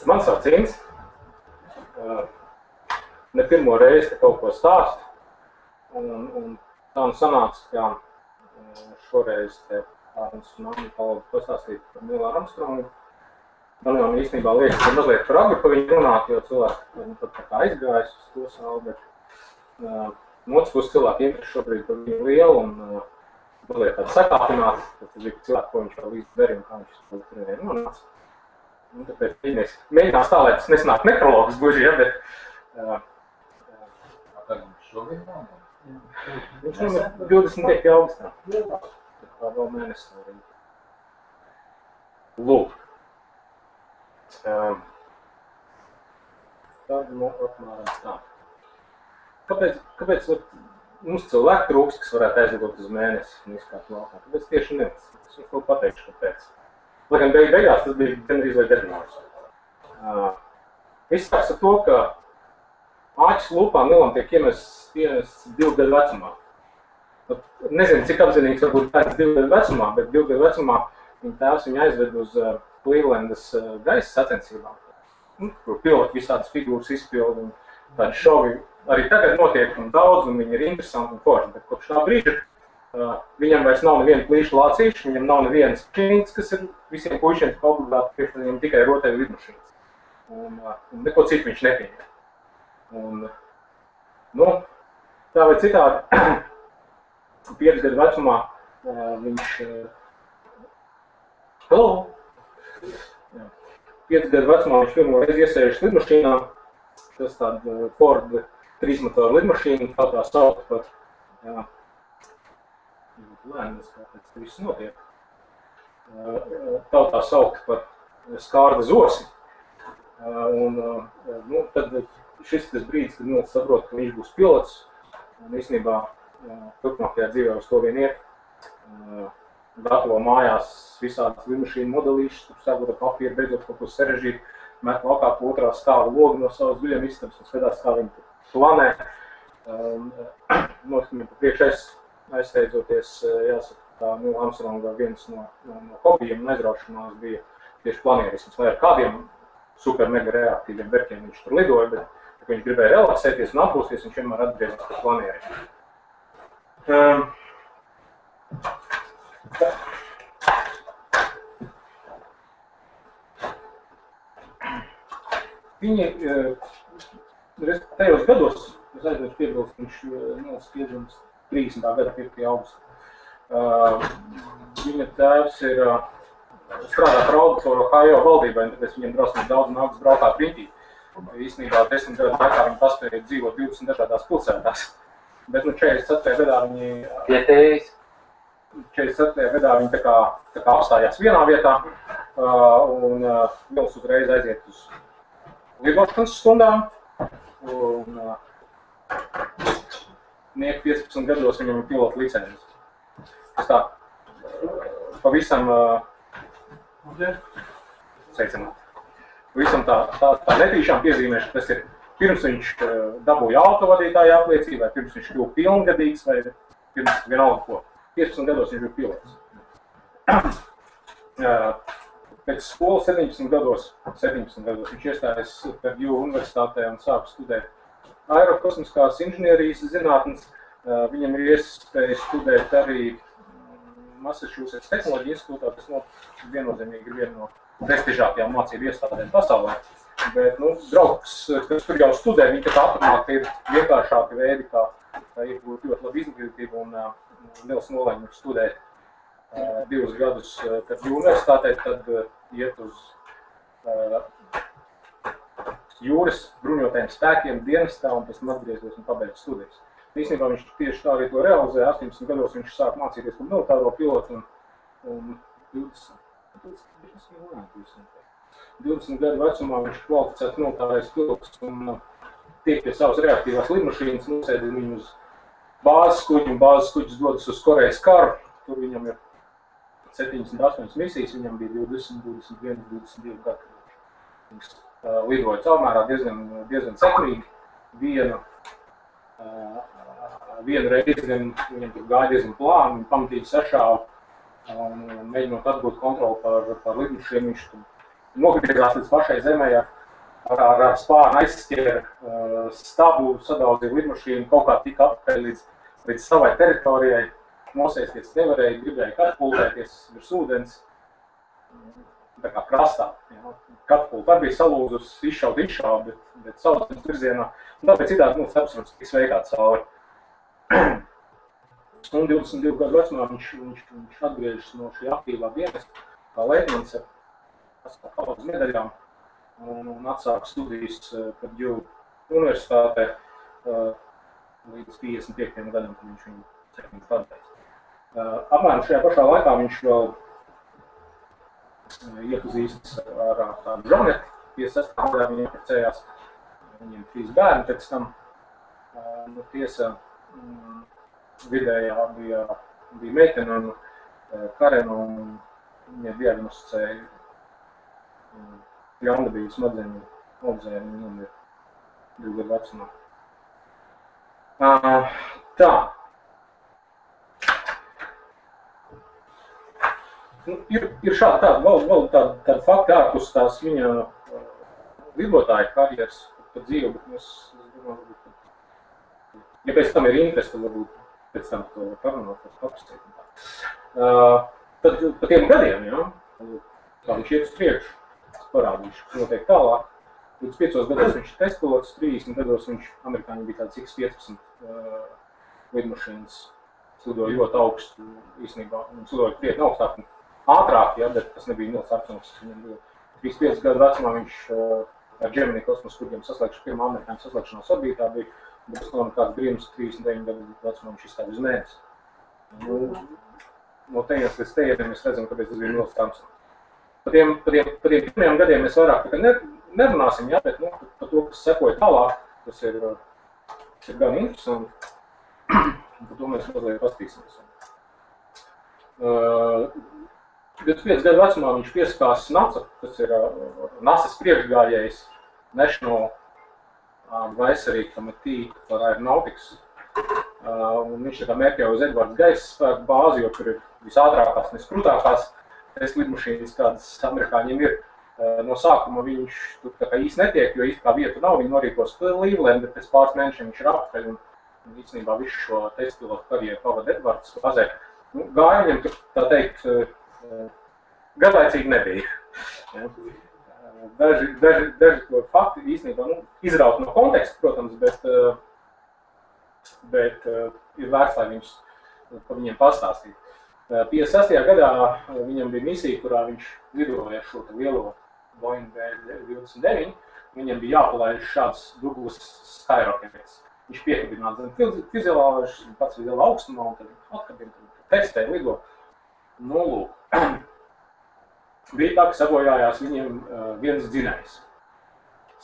Man sauc Inns. Ne pirmo reizi te kaut ko stāstu. Un tā nu sanāca, ka šoreiz te pārnes mamma palūdzu pastāstīt par Nīlu Armstrongu. Man jau īstenībā liekas, ka mazliet par agru par viņu runāt, jo cilvēki pat tā kā aizgājis uz to savu, bet no otras puses cilvēki interesi šobrīd par viņu lielu un mazliet tādu sakāpināt, tad bija cilvēki, ko viņš vēl līdz darīja un kā viņš to tur nonāca. Un tāpēc mēģinās tā, lai tas nesanāk nekrologs guži, ja, bet viņš ir 25. augustā. Tā vēl mēnesis arī. Lūk. Tad, apmēram tā. Kāpēc mums cilvēku trūks, kas varētu aizlidot uz mēnesi un izkāpt laukā? Kāpēc tieši nevis? Es jums vēl pateikšu, kāpēc. Lai gan beigās tas bija gandrīz vai darbināts. Izsāks ar to, ka āķis lūpām Nilam tiek iemests 2 gadu vecumā. Nezinu, cik apzinīgs varbūt pēc 2 gadu vecumā, bet 2 gadu vecumā viņa tēvs viņu aizved uz Clevelandas gaisa sacensībām. Kur piloti visādas figūras izpildu un tādi šovi arī tagad notiek un daudz, un viņi ir interesanti un forši. Bet kopš tā brīža viņam vairs nav neviena plīša lācīša, viņam nav nevienas mašīnas, kas ir visiem puišiem obligāti priekš, viņam tikai rotaļu lidmašīnas. Un neko citu viņš nepieņem. Un, tā vai citādi, 5 gadu vecumā viņš... Hello! 5 gadu vecumā viņš pirmo reizi iesēžas lidmašīnā. Tas tāda Ford 3-motoru lidmašīna, tā saukt par... Lēnis, kā pēc viss notiek. Tā saukt par skārda zosi. Un tad šis tas brīdis, kad Nils saprot, ka viņš būs pilots. Un īstenībā turpmākajā dzīvē uz to vien iet. Gatavo mājās visādas lidmašīnu modelīšas, tur sagota papīru, beidzot kaut ko sarežģīt, met laukā pa otrā stāva logu no savas guļamistabas un skatās, kā viņi planē. Notikumiem pa priekš aizsteidzoties, jāsaka, tā Nila Armstronga viens no hobijiem un aizraušanās bija tieši planierisms. Lai ar kādiem super mega reaktīviem verkiem viņš tur lidoja, bet viņš gribēja relaksēties un atpūsties, viņš vienmēr atgriezās par planierismu. Viņi tajos gados, es aizvēršu piebilst, viņš Nils piedzimis 30. gada 5. augustā. Viņa tēvs ir strādā par auditoru Ohio valdībai, tāpēc viņiem drausmīgi daudz nākas braukāt riņķī. Īstenībā 10 gadu laikā viņi paspēja dzīvot 20 dažādās pilsētās. Bet 44. gadā viņi... Vietējais? 44. gadā viņi tā kā apstājās vienā vietā un Nils uzreiz aiziet uz lidošanas stundām. Un 15 gados viņam ir pilota licences. Tas tā pavisam pavisam tā netīšām piezīmēšu, tas ir pirms viņš dabūja autovadītāja apliecību, vai pirms viņš kļuva pilngadīgs, vai pirms vienalga ko. 15 gados viņš bija pilots. Pēc skolas 17 gados viņš iestājas Purdue universitātē un sāka studēt aerokosmiskās inženierijas zinātnes. Viņam ir iespēja studēt arī Massachusetts Tehnoloģiju institūtā, kas viennozīmīgi ir viena no prestižākajām mācību iestādēm pasaulē. Bet, draugs, kas tur jau studē, viņi tā atrunāti ir vienkāršāki veidi, kā ir būt ļoti labi izglītība un Nils nolēma studēt 2 gadus Purdue universitātē, tad iet uz jūras bruņotajiem spēkiem dienestā un pēc tam atgriezties un pabeigt studijas. Īstenībā viņš tieši tā arī to realizēja. 18 gados viņš sāk mācīties par militāro pilotu un 20 gadu vecumā viņš kvalificēts militārais pilots un tiek pie savas reaktīvās lidmašīnas, nosēdina viņu uz bāzes kuģi un bāzes kuģis dodas uz Korejas karu. Tur viņam ir 78 misijas, viņam bija 20, 21, 22 gadu. Viņš lidoja caurmērā diezgan sekmīgi. Vienu reizi viņam tur gāja diezgan plāni, viņi pamatīgi sašāva un mēģinot atgūt kontroli par lidmašīnu, viņš nogriezās līdz pašai zemē, ar spārnu aizsķēra stabu, sadauzīja lidmašīnu, kaut kā tika atpakaļ līdz savai teritorijai, nosēsties nevarēja, gribēja katapultēties virs ūdens, tā kā krastā. Katapulta arī bija salūzus, izšaut, bet sauszemes virzienā, un tāpēc citādi apsvērts tik sveikāt cauri. Un 22 gadu vecumā viņš atgriežas no šī aktīvā dienesta, kā leitnants ar kaudzes medaļām, un atsāk studijas Purdue universitātē līdz 55 gadam, kad viņš viņu sekmīgi pabeidz. Apmēram šajā pašā laikā viņš vēl iepazīstas ar tādu Žanetu, 56. gadā viņi ieprecējās, viņiem 3 bērni pēc tam. Tiesa vidējā bija meitene un Karena, un viņa diagnosticēja ļaundabīgu smadzeņu audzējumu, un ir 2 gadu vecumā. Tā. Ir šādi vēl tādi fakti ārpus tās viņa lidotāja karjeras par dzīvi, bet mēs domājam, ja pēc tam ir interesi, tad varbūt pēc tam to parunāt, apstīt. Tad pa tiem gadiem, kā viņš iet uz priekšu, parādīšu, kas notiek tālāk. Līdz 5 gados viņš ir testpilots, 30 gados viņš amerikāņi bija tāds X-15 lidmašīnas, slidoja ļoti augstu, īstenībā, un slidoja krietni augstāk un ātrāk, bet tas nebija milz apsums. 35 gadu vecumā viņš ar Gemini kosmosa kuģiem saslēgšu, pirmā amerikāņu saslēgšanās orbītā bija, bet tas nav nekāds brīnums, 39 gadu vecumā viņš izstāv uz mēnesi. No tejienes līdz tejiem mēs redzam, kāpēc tas bija milz apsums. Par tiem pirmajiem gadiem mēs vairāk nerunāsim, bet par to, kas sekoja tālāk, tas ir gan interesanti, un par to mēs mazliet pastīsimies. 25 gadu vecumā viņš pieskās NASA, kas ir NASA's priekšgājējs National Advisory Committee for Aeronautics. Un viņš tā mērķē uz Edvards gaisa spēku bāzi, jo tur ir visātrākās, neskrūtākās testa lidmašīnas, kādas amerikāņiem ir. No sākuma viņš tur tā kā īsti netiek, jo īsti kā vietu nav, viņi norīkos Cleveland, bet pēc pāris mēnešiem viņš ir atpakaļ un īstenībā visu šo testpilotu karjeru pavada Edvards bāzē. Gāja viņam tur, tā teikt, garlaicīgi nebija. Daži to fakti īstenībā izraut no konteksta, protams, bet ir vērts, lai viņš par viņiem pastāstītu. 56. gadā viņam bija misija, kurā viņš lidoja šo lielo Boeing B-29. Viņam bija jāpalaiž šāds Douglas Skyrockets. Viņš piekabināt zem fiziolāžas, pats bija liela augstumā, un tad atkabina, testē, lido. Lūk. Bija tā, ka sabojājās viņiem viens dzinējs.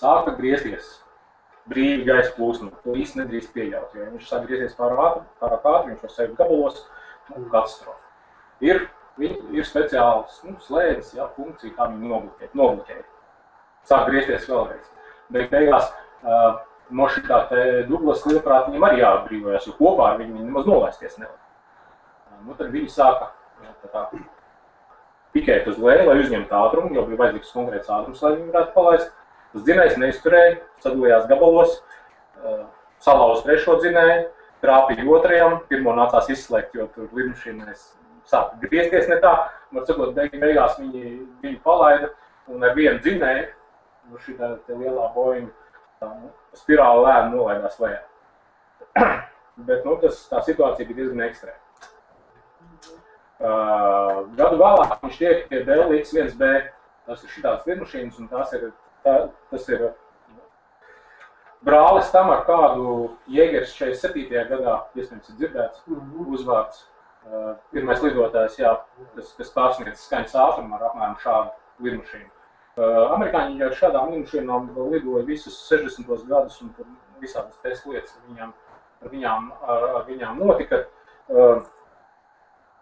Sāka griezties brīvi gaisa plūsmu. To īsti nedrīkst pieļaut, jo viņš sāk griezties pārāk ātri, viņš var sevi gabalos un katastrofa. Ir speciāls slēdzes, funkcija, kā viņu nobloķēt. Sāk griezties vēlreiz. Bet beigās no šitā Douglas lielprāt viņam arī jāatbrīvojas, jo kopā ar viņu nemaz nolaisties nevar. Tad viņi sāka pikēt uz leju, lai uzņemtu ātrumu, jo bija vajadzīgs konkrēts ātrums, lai viņi varētu palaist. Tas dzinējs neizturēja, sadalījās gabalos, salauz trešo dzinēju, trāpīja otrajam, pirmo nācās izslēgt, jo tur lidmašīnais sāka griezties ne tā. Var sakot, beigās viņu palaida un ar vienu dzinēju, šitā lielā Boeing spirāli lēni nolaidās lejā. Bet tā situācija bija diezgan ekstrēma. Gadu vēlāk viņš tiek pie Bell X-1B, tas ir šitādas lidmašīnas, un tas ir brālis tam, ar kādu Jēgers 47. gadā, iespējams, ir dzirdēts, uzvārds. Pirmais lidotājs, kas pārsniedz skaņas ātrumu ar apmēram šādu lidmašīnu. Amerikāņi ar šādām lidmašīnām lidoja visus 60. gadus, un visādas testa lietas ar viņām notika.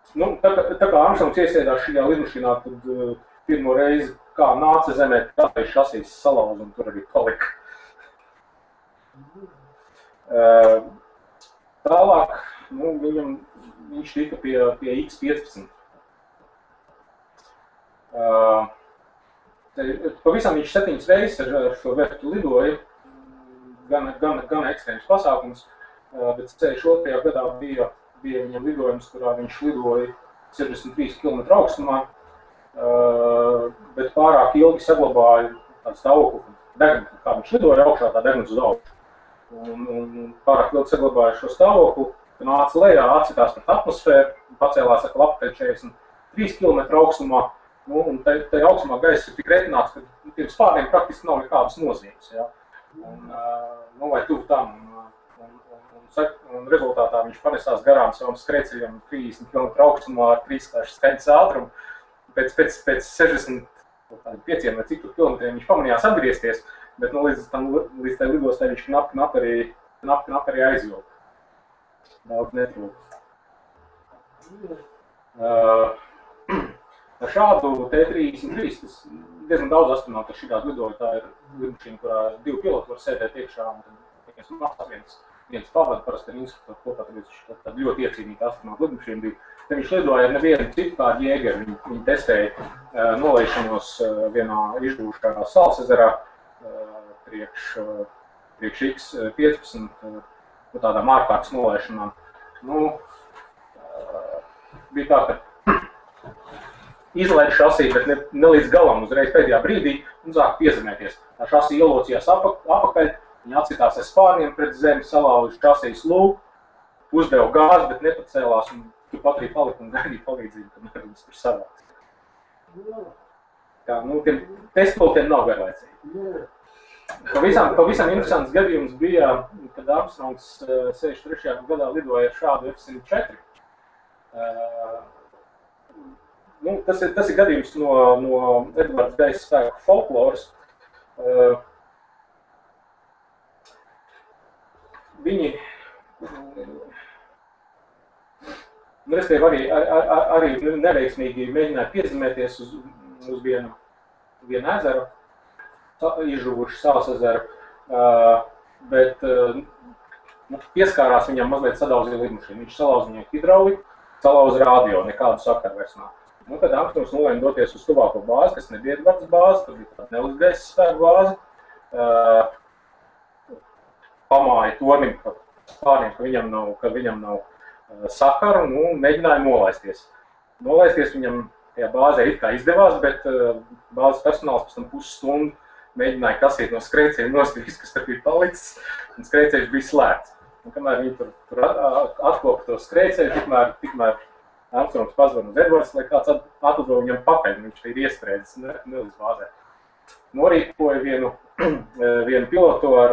Tā kā Armstrongs iesēdās šajā lidmašīnā, tad pirmo reizi, kā nāca zemē, tāpēc šasīs salauz un tur arī palika. Tālāk viņš tika pie X-15. Pavisam viņš 7 reizes ar šo vērtu lidoja, gan ekstrēms pasākums, bet 62. gadā bija viņam lidojums, kurā viņš lidoja 63 km augstumā, bet pārāk ilgi saglabāja tādu stāvokli, degunu, kā viņš lidoja augšā, tā deguns uz augšu. Un pārāk ilgi saglabāja šo stāvokli, nāca lejā, atcitās pret atmosfēru, pacēlās atkal apakaļ 43 km augstumā, un tai augstumā gaisa ir tik retināts, ka tiem spārniem praktiski nav nekādas nozīmes. Ja? Vai tuvu tam. Un rezultātā viņš panesās garām savam skrēceļam 30 km augstumā ar 3 skaņas ātrumu. Pēc 65 vai cik kilometriem viņš pamanījās atgriezties, bet līdz tai lidostai viņš knap arī aizvilka. Daudz netrūk. Ar šādu T-33 tas diezgan daudz astronautu ar šitādu lidoju. Tā ir lidmašīna, kurā 2 piloti var sēdēt iekšā un maksās viens pavada, parasti ar instruktoru kopā, tāpēc tāda ļoti iecīnīga astronauta lidmašīna bija. Te viņš lidoja ar nevienu citu kā Jēgeri. Viņi testēja nolaišanos vienā izžūškārā salas ezerā priekš X-15 tādām ārkārtas nolaišanām. Bija tā, ka izlaid šasī, bet ne līdz galam uzreiz pēdējā brīdī un sāk piezemēties. Tā šasī ielocījās apakaļ, viņi atcitās ar spārniem pret zemi, salauž šasīs lūku, uzdeva gāzi, bet nepacēlās un tu pat arī palika un gaidīja palīdzību, kamēr viņas tur savāks. Tā, tiem testpilotiem nav garlaicīgi. Pavisam interesants gadījums bija, kad Armstrongs 63. gadā lidoja ar šādu F-104. Tas ir gadījums no Edvards Gaisa spēku folkloras. Viņi arī neveiksmīgi mēģināja piezemēties uz vienu ezeru, izžuvuši salas ezeru, bet pieskārās viņam mazliet sadauzīja lidmašīnu. Viņš salauza viņai hidrauliku, salauza radio, nekādu sakaru vairs nav. Tad Armstrongs nolēma doties uz tuvāko bāzi, kas nebija Edvards bāzi, tad bija tāda Nellis Gaisa spēku bāzi. Pamāja tornim par spārniem, ka viņam nav sakaru, mēģināja nolaisties. Nolaisties viņam tajā bāzē it kā izdevās, bet bāzes personāls pēc tam pusstundu mēģināja kasīt no skrēceļa nost visu, kas tur bija palicis, un skrēceļš bija slēgts. Un kamēr viņi tur atkopa to skrēceļu, tikmēr Armstrongs pazvana uz Edvards, lai kāds atlido viņam pakaļ, viņš ir iestrēdzis Nellis bāzē. Norīkoja vienu pilotu ar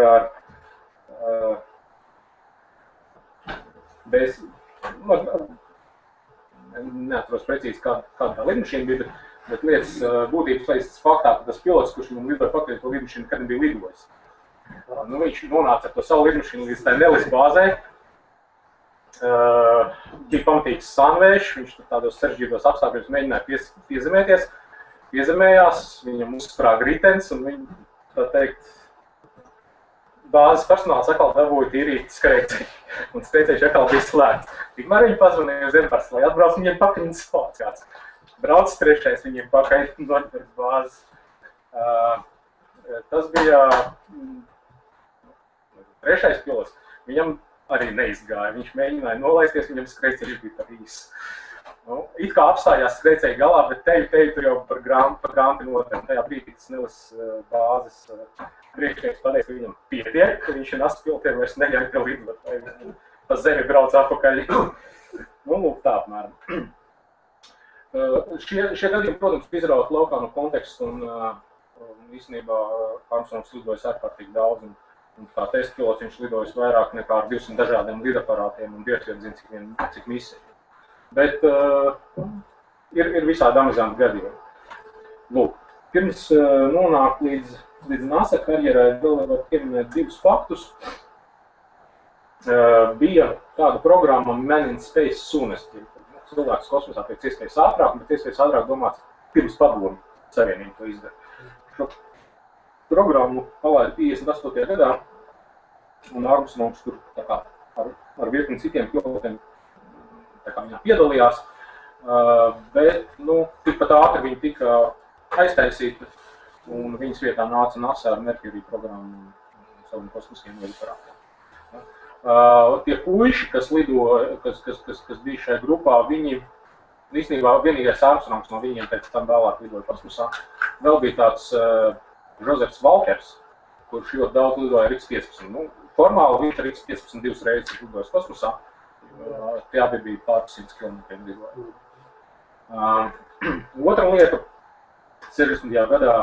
neatceros precīzi, kāda tā lidmašīna bija, bet lietas būtības līdz faktā, ka tas pilots, kurš viņam lidoja pakaļ to lidmašīnu, kad nebija lidojis. Viņš nonāca ar to savu lidmašīnu līdz tai Nellis bāzē. Bija pamatīgs sanvējš, viņš tādos sarežģītos apstākļos mēģināja piezemēties. Piezemējās, viņam uzsprāga ritenis un viņi, tā teikt, bāzes personāls atkal dabūja tīrīt skrēceļu, un skrēceļš atkal bija slēgts. Tikmēr viņi pazvanīja uz Edvards, lai atbrauc viņiem pakaļ un spāc kāds. Brauc trešais viņiem pakaļ no Edvards bāzes. Tas bija trešais pilots. Viņam arī neizgāja. Viņš mēģināja nolaisties, viņam skrēceļš bija par īsu. It kā apstājās skrēceļa galā, bet teju tur jau par granti notem. Tajā brīdī tas Nellis bāzes priekšnieks pateica, ka viņam pietiek, ka viņš ir nastu pilotiem vairs neļauj te lidot, pa zemi brauc atpakaļ. Tā apmēram. Šie gadījumi, protams, izraut laukā no konteksta un īstenībā Armstrongs lidojas ārkārtīgi daudz. Un kā testpilots viņš lidojas vairāk nekā ar 200 dažādiem lidaparātiem un Dievs zina, cik misiju. Bet ir visādi amizanti gadījumi. Pirms nonāk līdz NASA karjerai, vēl var pieminēt 2 faktus. Bija tāda programma Man in Space Soonest. Cilvēks kosmosā pēc iespējas ātrāk, bet iespējas ātrāk domāts pirms padomu savienību to izdara. Šo programmu palaida 58. gadā, un Armstrongs tur ar virkni citiem pilotiem viņā piedalījās, bet tikpat ātri viņi tika aiztaisīti un viņas vietā nāca NASA ar Mercury programmu saviem kosmiskiem lidaparātiem. Tie puiši, kas bija šajā grupā, viņi īstenībā vienīgais Armstrongs no viņiem pēc tam vēlāk lidoja kosmosā. Vēl bija tāds Josefs Walkers, kurš ļoti daudz lidoja ar X-15. Nu, formāli viņš ar X-15 divas reizes lidojas kosmosā. Tie abi bija pār 100 kilometriem lidoja. Otra lieta, 60. gadā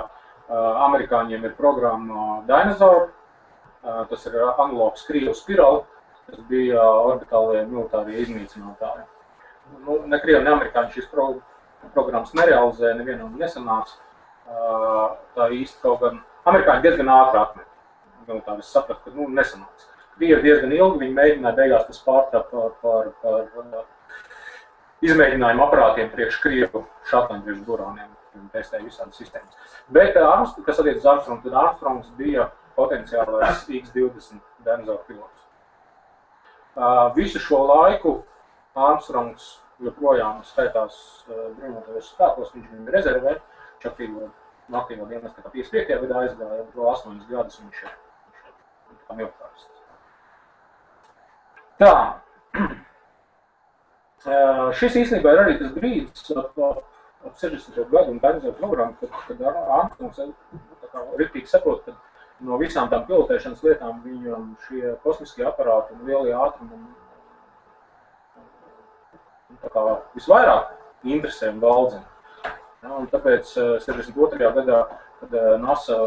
amerikāņiem ir programma Dinosaur. Tas ir analogs Krievu spirāli, kas bija orbitālie militārie iznīcinātāji. Nu, ne Krievi, ne amerikāņi šīs programmas nerealizē, nevienam nesanāca. Tā īsti kaut gan amerikāņi diezgan ātri atmet. Tā es sapratu, ka nesanāca. Krievi diezgan ilgi, viņi mēģināja beigās tas pārtrap par izmēģinājumu aparātiem priekš Krievu šatlanģiešu burāniem. Viņi testēja visādas sistēmas. Bet, kas attiec uz Armstrongu, tad Armstrongs bija potenciālais X-20 dinozauru pilots. Visu šo laiku Armstrongs joprojām skaitās bruņotajos spēkos, viņš bija rezervē, viņš aktīvo dienestu 55. gadā aizgāja, vēl 8 gadus viņš ir militārists. Tā. Šis īstenībā ir arī tas brīdis ap 60. gadu un dinozauru programmu, kad Armstrongs riktīgi saprot, ka no visām tām pilotēšanas lietām viņam šie kosmiskie aparāti un lielie ātrumi visvairāk interesē un valdzina. Un tāpēc 62. gadā, kad NASA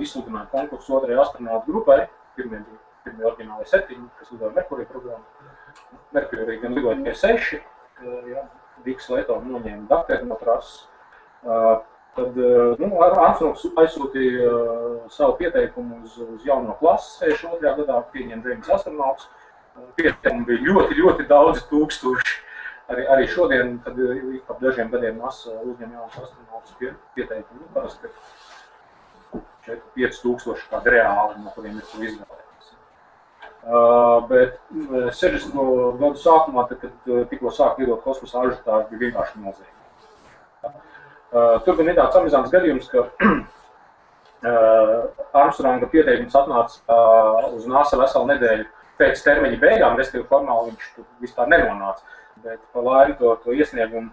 izsludināja konkursu otrajai astronautu grupai, pirmie oriģināli 7, kas lidoja Mercury programmu. Mercury gan lidoja tie 6, Diks Leto noņēma dakteri no trases. Tad Armstrongs aizsūtīja savu pieteikumu uz jauno klasi 62. gadā, pieņem 9 astronauts. Pieteikumu bija ļoti, ļoti daudz tūkstoši. Arī šodien, kad ap dažiem gadiem NASA uzņem jaunas astronautus pieteikumu, parasti 4-5 tūkstoši kādi reāli, no kuriem ir to izvēlēties. Bet 60. gadu sākumā, kad tikko sāk lidot kosmosā, ažiotāži bija vienkārši milzīgi. Tur bija nedaudz amizants gadījums, ka Armstronga pieteikums atnāca uz NASA veselu nedēļu pēc termiņa beigām, respektīvi formāli viņš tur vispār nenonāca. Bet par laimi to iesniegumu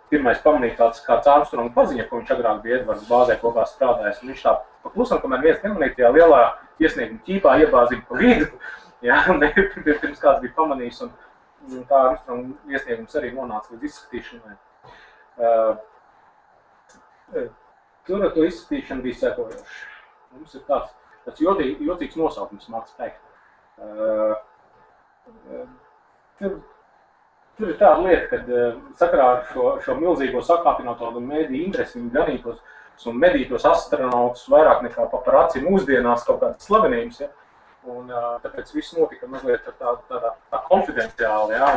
pirmais pamanīja kāds Armstronga paziņa, ko viņš agrāk bija Edvards bāzē kopā strādājis. Un viņš tā paklusam, kamēr viens nemanīja, tajā lielā iesnieguma ķīpā iebazīja pa vidu. Jā, pirms kāds bija pamanījis, un tā Armstronga iesniegums arī nonāca līdz izskatīšanai. Tur to izskatīšana bija sekojoša. Mums ir tāds jocīgs nosaukums, māks teikt. Tur ir tāda lieta, kad sakarā ar šo milzīgo sakāpinoto mediju interesi viņi ganītos un medītos astronautus vairāk nekā paparaci mūsdienās kaut kādas slavenības. Ja? Un tāpēc viss notika mazliet tā konfidenciāli. Ja?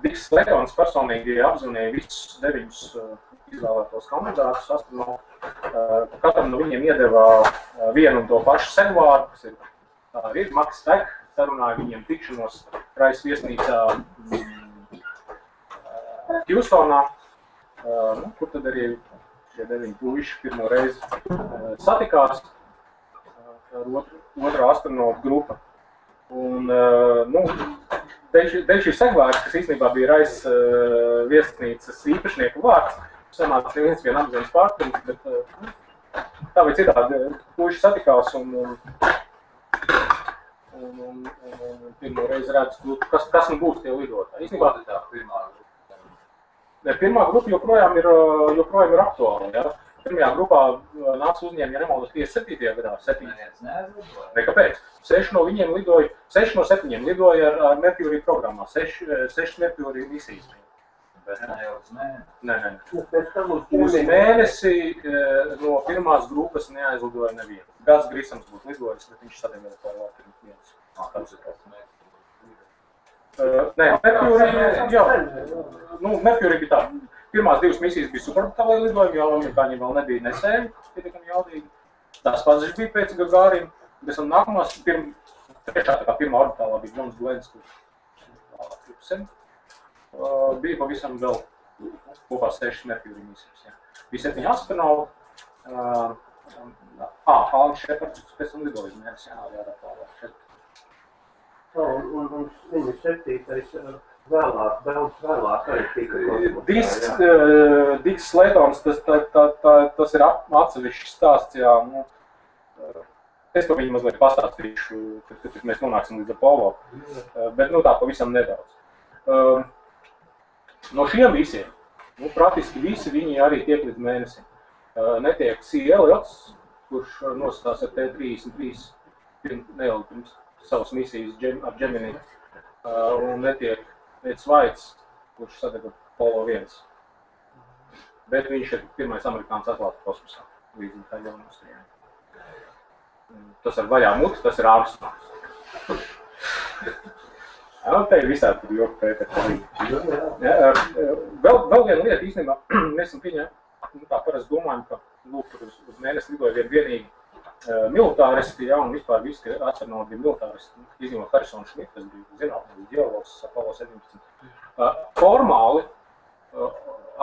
Diks Letons personīgi apzvanīja visus 9 izvēlētos kandidātus astronautu. Katram no viņiem iedeva vienu un to pašu segvārdu, kas ir tā arī Maks Tek, sarunāja viņiem tikšanos Raisa viesnīcā Hjūstonā, kur tad arī šie 9 puiši pirmo reizi satikās ar otrā astronautu grupa. Un, dēļ šī segvārds, kas īstenībā bija Raisa viesnīcas īpašnieku vārds, sanāca neviens vien apzīmes pārtums, bet tā vai citādi puiši satikās un pirmo reizi redz, kas nu būs tie lidotāji. Īstenībā tā pirmā grupa joprojām ir aktuāla. Ja? Pirmajā grupā nāca uzņēma, ja nemaldos, 57. gadā, 7. Nekāpēc? 6 no 7 lidoja ar Mercury programmā, 6 Mercury misijas. Nē. Uz mēnesi no pirmās grupas neaizlidoja nevienu. Gas Grisams būtu lidojis, bet viņš sadēmēja par pirms vienas. Nē, Mercury bija tā. Pirmās 2 misijas bija superorbitālai lidojumi, jo amerikāņiem vēl nebija nesēju, pietiekami jaudīgi. Tās pats bija pēc Gagāriem, bet nākamās, pirmā orbitālā bija Johns Glenns, kurš bija pavisam vēl kopā 6 Merkūrija misijas. Bija 7 astronauti. Alan Shepards pēc tam lidoja uz Mēnesi, Un viņa 7. daudz vēlāk arī tika kosmosā. Diggs Slaytons, tas ir atsevišķs stāsts, jā. Es par viņu mazliet pastāstīšu, kad mēs nonāksim līdz Apollo, bet tā pavisam nedaudz. No šiem visiem, praktiski visi viņi arī tiek līdz Mēnesim. Netiek C. Elliots, kurš nostās ar T-33 pirms savas misijas ar Gemini, un netiek Eds Vaits, kurš sadega Apollo 1. Bet viņš ir pirmais amerikāns atklāts kosmosā līdz tā jaunostājai. Tas ar vajā muti, tas ir Armstrongs. Te ir visādi joki Pēter. Vēl viena lieta īstenībā, mēs esam pieņēmuši, tā parasti domājam, ka uz Mēnesi lidoja vienīgi militāristi, un vispār visi astronauti bija militāristi, izņemot Harrisonu Šmitu, kas bija zinātnēs, ģeologs Apollo 17. Formāli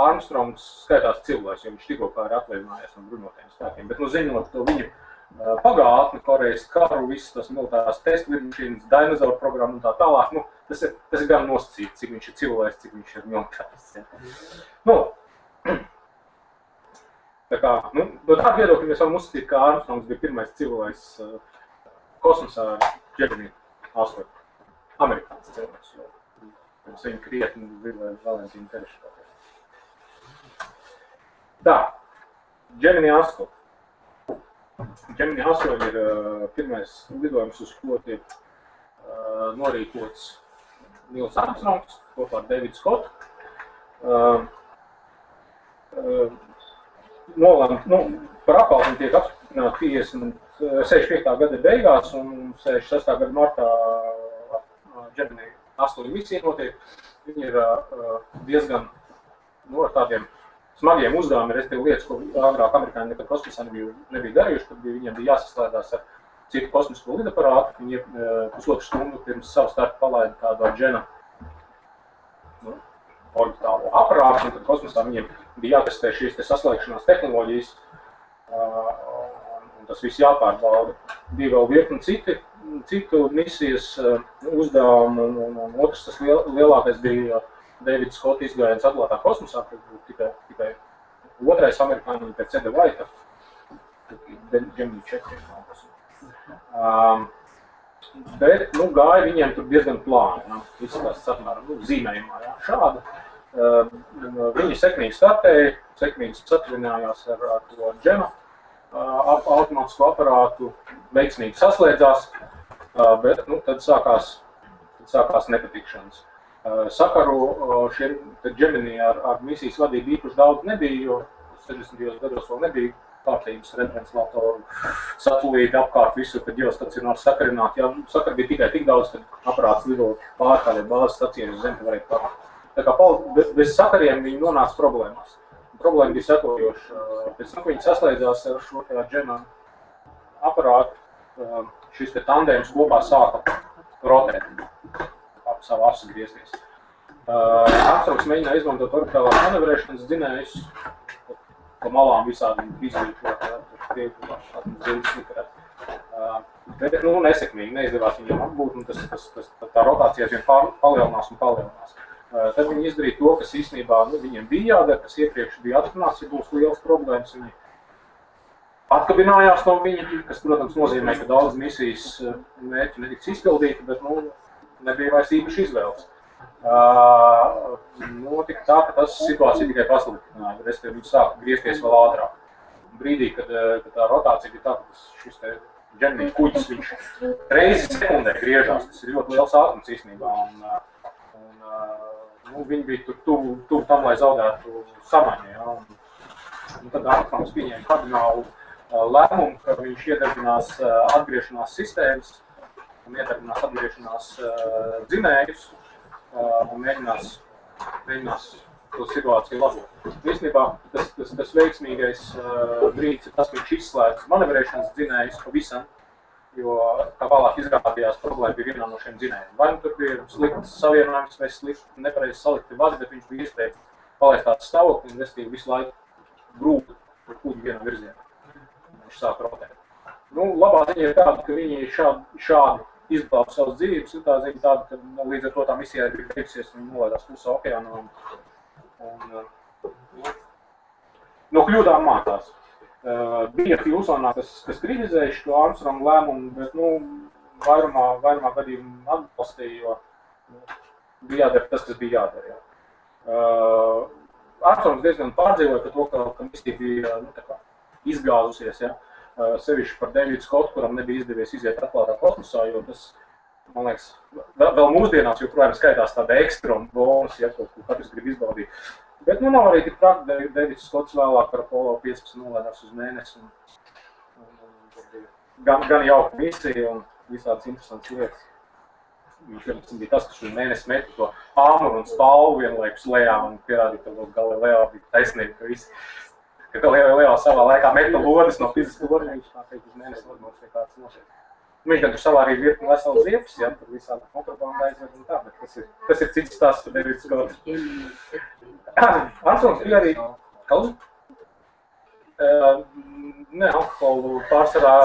Armstrongs skaitās cilvēks, jo viņš tikko kā ir atvaļinājies no bruņotajiem spēkiem, bet zinot to viņu pagātni, Korejas karu, visas tas militārās testu lidmašīnas, dinozauru programmu un tā tālāk, tas ir gan nosacīts, cik viņš ir cilvēks, cik viņš ir militārists. Tā kā, no tāda viedokļa mēs varam uzskatīt, ka Armstrongs bija pirmais cilvēks kosmosā ar Gemini 8. Amerikāns cilvēks, jo pirms viņa krietni lidoja Valentīna Tereškāpē. Tā, Gemini 8. Gemini 8 ir pirmais lidojums, uz ko tiek norīkots Nils Armstrongs kopā ar Davidu Scottu. Par apkalpni tiek apstiprināti 65. gada beigās un 66. gada martā Gemini 8 misija notiek. Viņi ir diezgan ar tādiem smagiem uzdevumiem, respektīvi lietas, ko agrāk amerikāņi nekad kosmosā nebija darījuši, kad viņiem bija jāsaslēdās ar citu kosmisko lidaparātu. Viņi pusotru stundu pirms savu startu palaida tādu Agena orbitālo aparātu, un tad kosmosā viņiem bija jātestē šīs saslēgšanās tehnoloģijas, un tas viss jāpārbauda. Bija vēl virkni citu misijas uzdevumu, un otrs tas lielākais bija Davids Scott izgājiens atklātā kosmosā, kad tikai otrais amerikāņi pēc Eda Vaita, Gemini 4. Bet, gāja viņiem tur diezgan plāni, izskatās apmēram zīmējumā, šāda. Viņi sekmīgi startēja, sekmīgi satvinājās ar to Gemma automātisko aparātu, veiksmīgi saslēdzās, bet tad sākās nepatikšanas. Sakaru šiem Gemini ar misijas vadību īpaši daudz nebija, jo 60. gados vēl nebija kārtības referenslatoru satulīti apkārt visur, kad ģeostacionāri sakarināti. Ja sakari bija tikai tik daudz, kad aparāts lido pār kādiem bāzes stacijiem uz Zemi varēja pārāk. Tā kā bez sakariem viņi nonāca problēmās. Problēma bija sekojoša. Pēc tam, kad viņi saslēdzās ar šo Gemma aparātu, šis tandēms kopā sāka rotēt, savu asu griezties. Armstrongs mēģināja izmantot orbitālās manevrēšanas dzinējus, pa malām visādi izvītot, bet nesekmīgi, neizdevās viņiem apbūt, un tā rotācija vien palielinās un palielinās. Tad viņi izdarīja to, kas īstenībā viņiem bija jādara, kas iepriekš bija atrunāts, ja būs liels problēmas. Viņi atkabinājās no viņa, kas, protams, nozīmē, ka daudz misijas mērķi netiks izpildīti, bet nebija vairs īpaši izvēles. Notika tā, ka tas situācija tikai pasliktināja, respektīvi viņi sāka griezties vēl ātrāk. Brīdī, kad tā rotācija bija tā, ka šis Gemini kuģis, viņš reizi sekundē griežās, tas ir ļoti liels ātrums īstenībā, un viņi bija tur tuvu tam, lai zaudētu samaņu, ja, un tad Armstrongs pieņēma kardinālu lēmumu, ka viņš iedarbinās atgriešanās sistēmas un iedarbinās atgriešanās dzinējus un mēģinās to situāciju labot. Īstenībā tas veiksmīgais brīdis ir tas, ka viņš izslēdz manevrēšanas dzinējus pavisam, jo, kā vēlāk izrādījās, problēma bija vienā no šiem dzinējiem. Vai tur bija slikts savienojums vai slikti nepareizi salikti vadi, bet viņš bija iespēja palaistāts stāvokli, un restīvi visu laiku grūti par kuģi vienā virzienā. Viņš sāk rotēt. Nu, labā ziņa ir tāda, ka viņi šādi izglāba savas dzīvības, un tā ziņa tāda, ka līdz ar to tā misijā ir beigusies, viņi nolaidās klusā okeānā un no kļūdām mācās. Bija Filsonā, kas kritizēja šo Armstronga lēmumu, bet, nu, vairumā gadījumu atbalstīja, jo bija jādara tas, kas bija jādara. Armstrongs diezgan pārdzīvoja par to, ka misija bija izgāzusies, ja? Sevišķi par Davidu Scottu, kuram nebija izdevies iziet atklātā kosmosā, jo tas, man liekas, vēl mūsdienās joprojām skaitās tāda ekstra un bonus, ja, ko katrs grib izbaudīt. Bet, nu, nav arī tik traki, Davids Scotts vēlāk ar Apollo 15 nolaidās uz mēnesi. Gan jauka misija un visādas interesantas lietas. Viņš bija tas, kas uz mēnesi meta to āmuru un spalvu vienlaikus lejā un pierādīja, ka Galileo bija taisnība, ka visi. Ka Galileo savā laikā meta lodes no fizikas lodiem, viņš tā teikt uz mēnesi lodimos vai kāds nošķiet. Viņš gan tur savārīja virkni veselu ziepes, ja, tur visādi kontrabanda aizved un tā, bet tas ir cits stāsts par Davidu Scottu. Armstrongs bija arī kaut ne alkoholu pārsvarā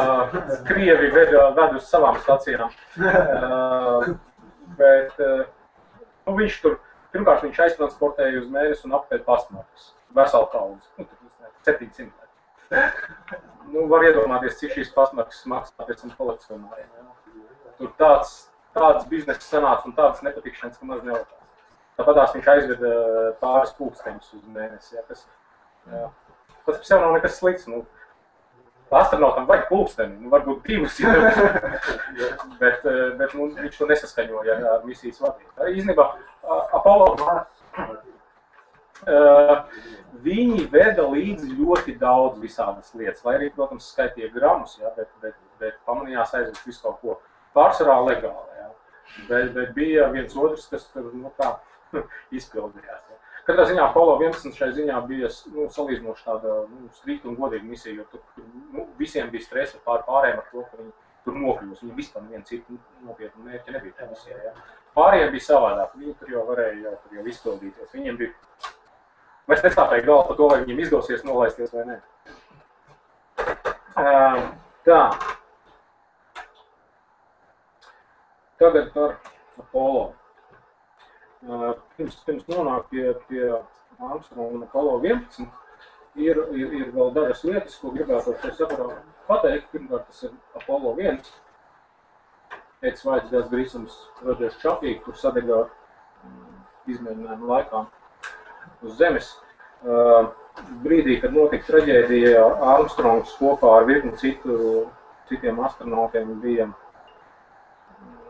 Krievi ved uz savām stacijām. Bet nu, viņš tur, pirmkārt viņš aiztransportēja uz mēnesi un apkārt pastmarkas, veselu kaudzi. Nu, 700. Nu, var iedomāties, cik šīs pastmarkas maksā pēc tam kolekcionāriem. Tur tāds biznesa sanāca un tādas nepatikšanas, ka maz nelikās. Tāpatās viņš aizveda pāris pulksteņus uz mēnesi, ja, kas pats par sev nav nekas slikts. Nu, astronautam vajag pulksteni, nu, varbūt divus, ja, bet nu, viņš to nesaskaņoja ar misijas vadību. Īstenībā Apollo viņi veda līdzi ļoti daudz visādas lietas, lai arī, protams, skaitīja gramus, ja, bet pamanījās aizvest visu kaut ko pārsvarā legāli. Ja. Bet bija viens otrs, kas tur nu, tā izpildījās. Ja. Katrā ziņā Apollo 11 šai ziņā bija nu, salīdzinoši tāda nu, strikta un godīga misija, jo tur nu, visiem bija stresa pārējiem ar to, ka viņi tur nokļūs. Viņi vispār nevienu citu nopietnu mērķi nebija tā misijā. Ja. Pārējiem bija savādāk, viņi tur jau varēja jau izpildīties. Viņiem bija Mēs nesāpēja galvu par to, vai viņiem izdosies nolaisties vai ne. Tā. Tagad par Apollo. Pirms nonāk pie Armstronga un Apollo 11, ir vēl dažas lietas, ko gribētu ar šo sakarā pateikt. Pirmkārt, tas ir Apollo 1. Eds Vaits, Dēls Grīsums, Rodžers Čapīgi, kur sadegā izmēģinājumu laikā uz Zemes. Brīdī, kad notika traģēdija, Armstrongs kopā ar virkni citiem astronautiem bija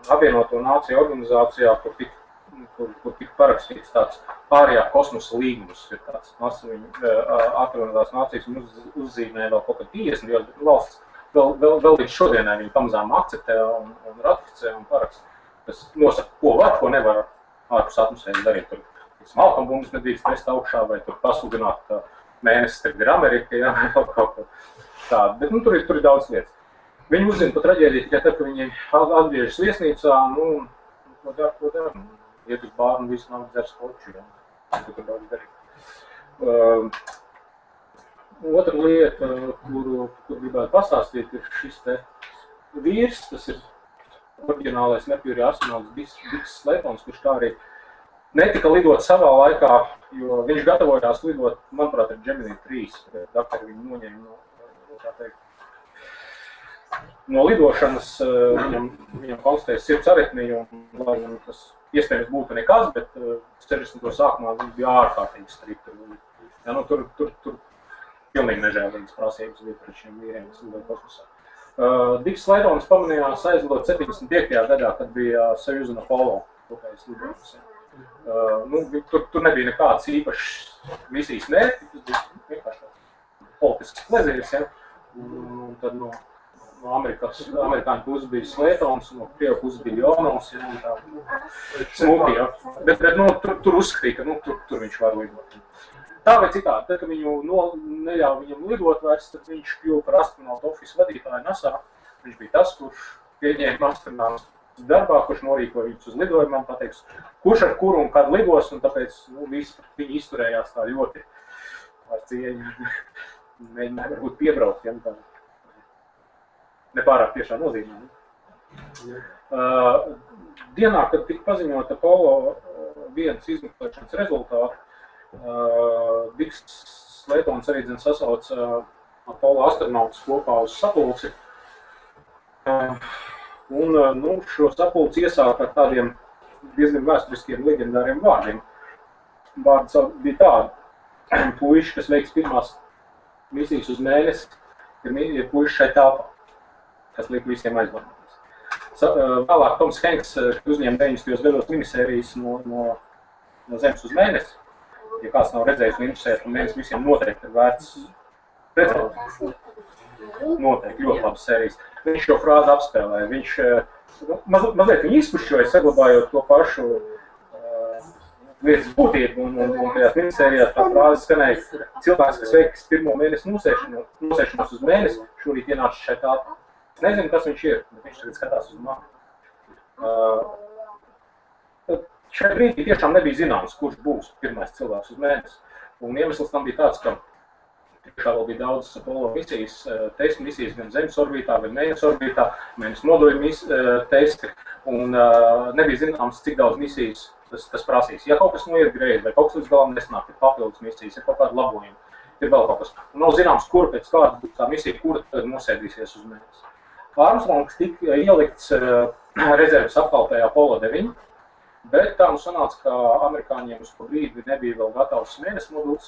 Apvienoto Nāciju organizācijā, kur tika parakstīts tāds ārējā kosmosa līgums. Ir tāds Apvienotās Nācijas uzzīmē vēl kaut kā 50, jo valsts vēl līdz šodienai viņi pamazām akceptē un ratificē un paraksta. Tas nosaka, ko var, ko nevar ārpus atmosfēras darīt. Tur smalkambumbas nedrīkst mest augšā vai tur pasludināt, ka mēnesis tagad ir Amerika, ja, vai kaut kā tāda. Bet nu, tur ir daudz lietas. Viņi uzzina par traģēdiju tikai tad, ka viņi atgriežas viesnīcā, nu, ko dara. Iet uz bāru un visu nav dzers koču, ja. Tur daudz darīt. Otra lieta, kuru gribētu pastāstīt, ir šis te vīrs, tas ir oriģinālais Merkūrija astronauts Diks Slaytons, kurš tā arī netika lidot savā laikā, jo viņš gatavojās lidot, manuprāt, ar Gemini 3. Dakari viņu noņēma no lidošanas, viņam konstatēja sirds aritmiju, un lai viņam tas iespējams būtu nekas, bet 60. sākumā viņš bija ārkārtīgi strikti. Ja, nu, tur pilnīgi nežēlīgas prasības bija pret šiem vīriem, kas lidoja kosmosā. Diks Slaytons pamanījās aizlidot 75. gadā, kad bija Soyuz un Apollo kopējas lidošanas. Nu, tur nebija nekāds īpašs misijas mērķi, tas bija vienkārši politisks plezīrs, ja? Un tad no amerikāņu puses bija Slaytons, no Krievu puses bija Leonovs, ja? Un tā smuki, ja? Bet nu, tur uzskatīja, ka nu, tur viņš var lidot. Tā vai citādi, tad, kad viņu neļāva viņam lidot vairs, tad viņš kļuva par astronautu ofisu vadītāju NASA. Viņš bija tas, kurš pieņēma astronautus darbā, kurš norīko viņus uz lidojumam, pateiks, kurš ar kuru un kad lidos, un tāpēc visi viņi izturējās tā ļoti ar cieņu. Mēģināja varbūt piebraukt, ja tā nepārāk tiešā nozīmē. Dienā, kad tika paziņota Apollo 1 izmeklēšanas rezultāti, Diks Slaytons arī sasauc Apollo astronautus kopā uz sapulci. Un šo sapulci iesāka ar tādiem diezgan vēsturiskiem leģendāriem vārdiem. Vārds bija tādi, puiši, kas veiks pirmās misijas uz mēnesi, ir puiši šai telpā, kas liek visiem aizdomāties. Vēlāk Toms Hanks uzņēma 90. gados minisērijas no Zemes uz mēnesi. Ja kāds nav redzējis minisērijas, un mēnesi visiem noteikti ir vērts redzēt. Noteikti ļoti labas sērijas. Viņš šo frāzi apspēlēja. Viņš mazliet viņu izpušķoja, saglabājot to pašu lietas būtību, un tajās minisērijās tā frāze skanēja: cilvēks, kas veiks pirmo mēnesi nosēšanos uz mēnesi, šorīt ienāca šeit tālpā. Es nezinu, kas viņš ir, bet viņš tagad skatās uz mani. Šajā brīdī tiešām nebija zināms, kurš būs pirmais cilvēks uz mēnesi. Un iemesls tam bija tāds, ka tiešām vēl bija daudz Apollo misijas, testa misijas gan Zemes orbītā, gan Mēness orbītā, Mēness moduļu testi, un nebija zināms, cik daudz misijas tas prasīs. Ja kaut kas noiet greizi, vai kaut kas līdz galam nesnāk, ir papildus misijas, ir kaut kāda labojuma, ir vēl kaut kas. Nav zināms, kur pēc kāda būs tā misija, kura tad nosēdīsies uz mēnesi. Armstrongs tika ielikts rezerves apkalpē Apollo 9, bet tā nu sanāca, ka amerikāņiem uz ko brīdi nebija vēl gatavs mēness moduls.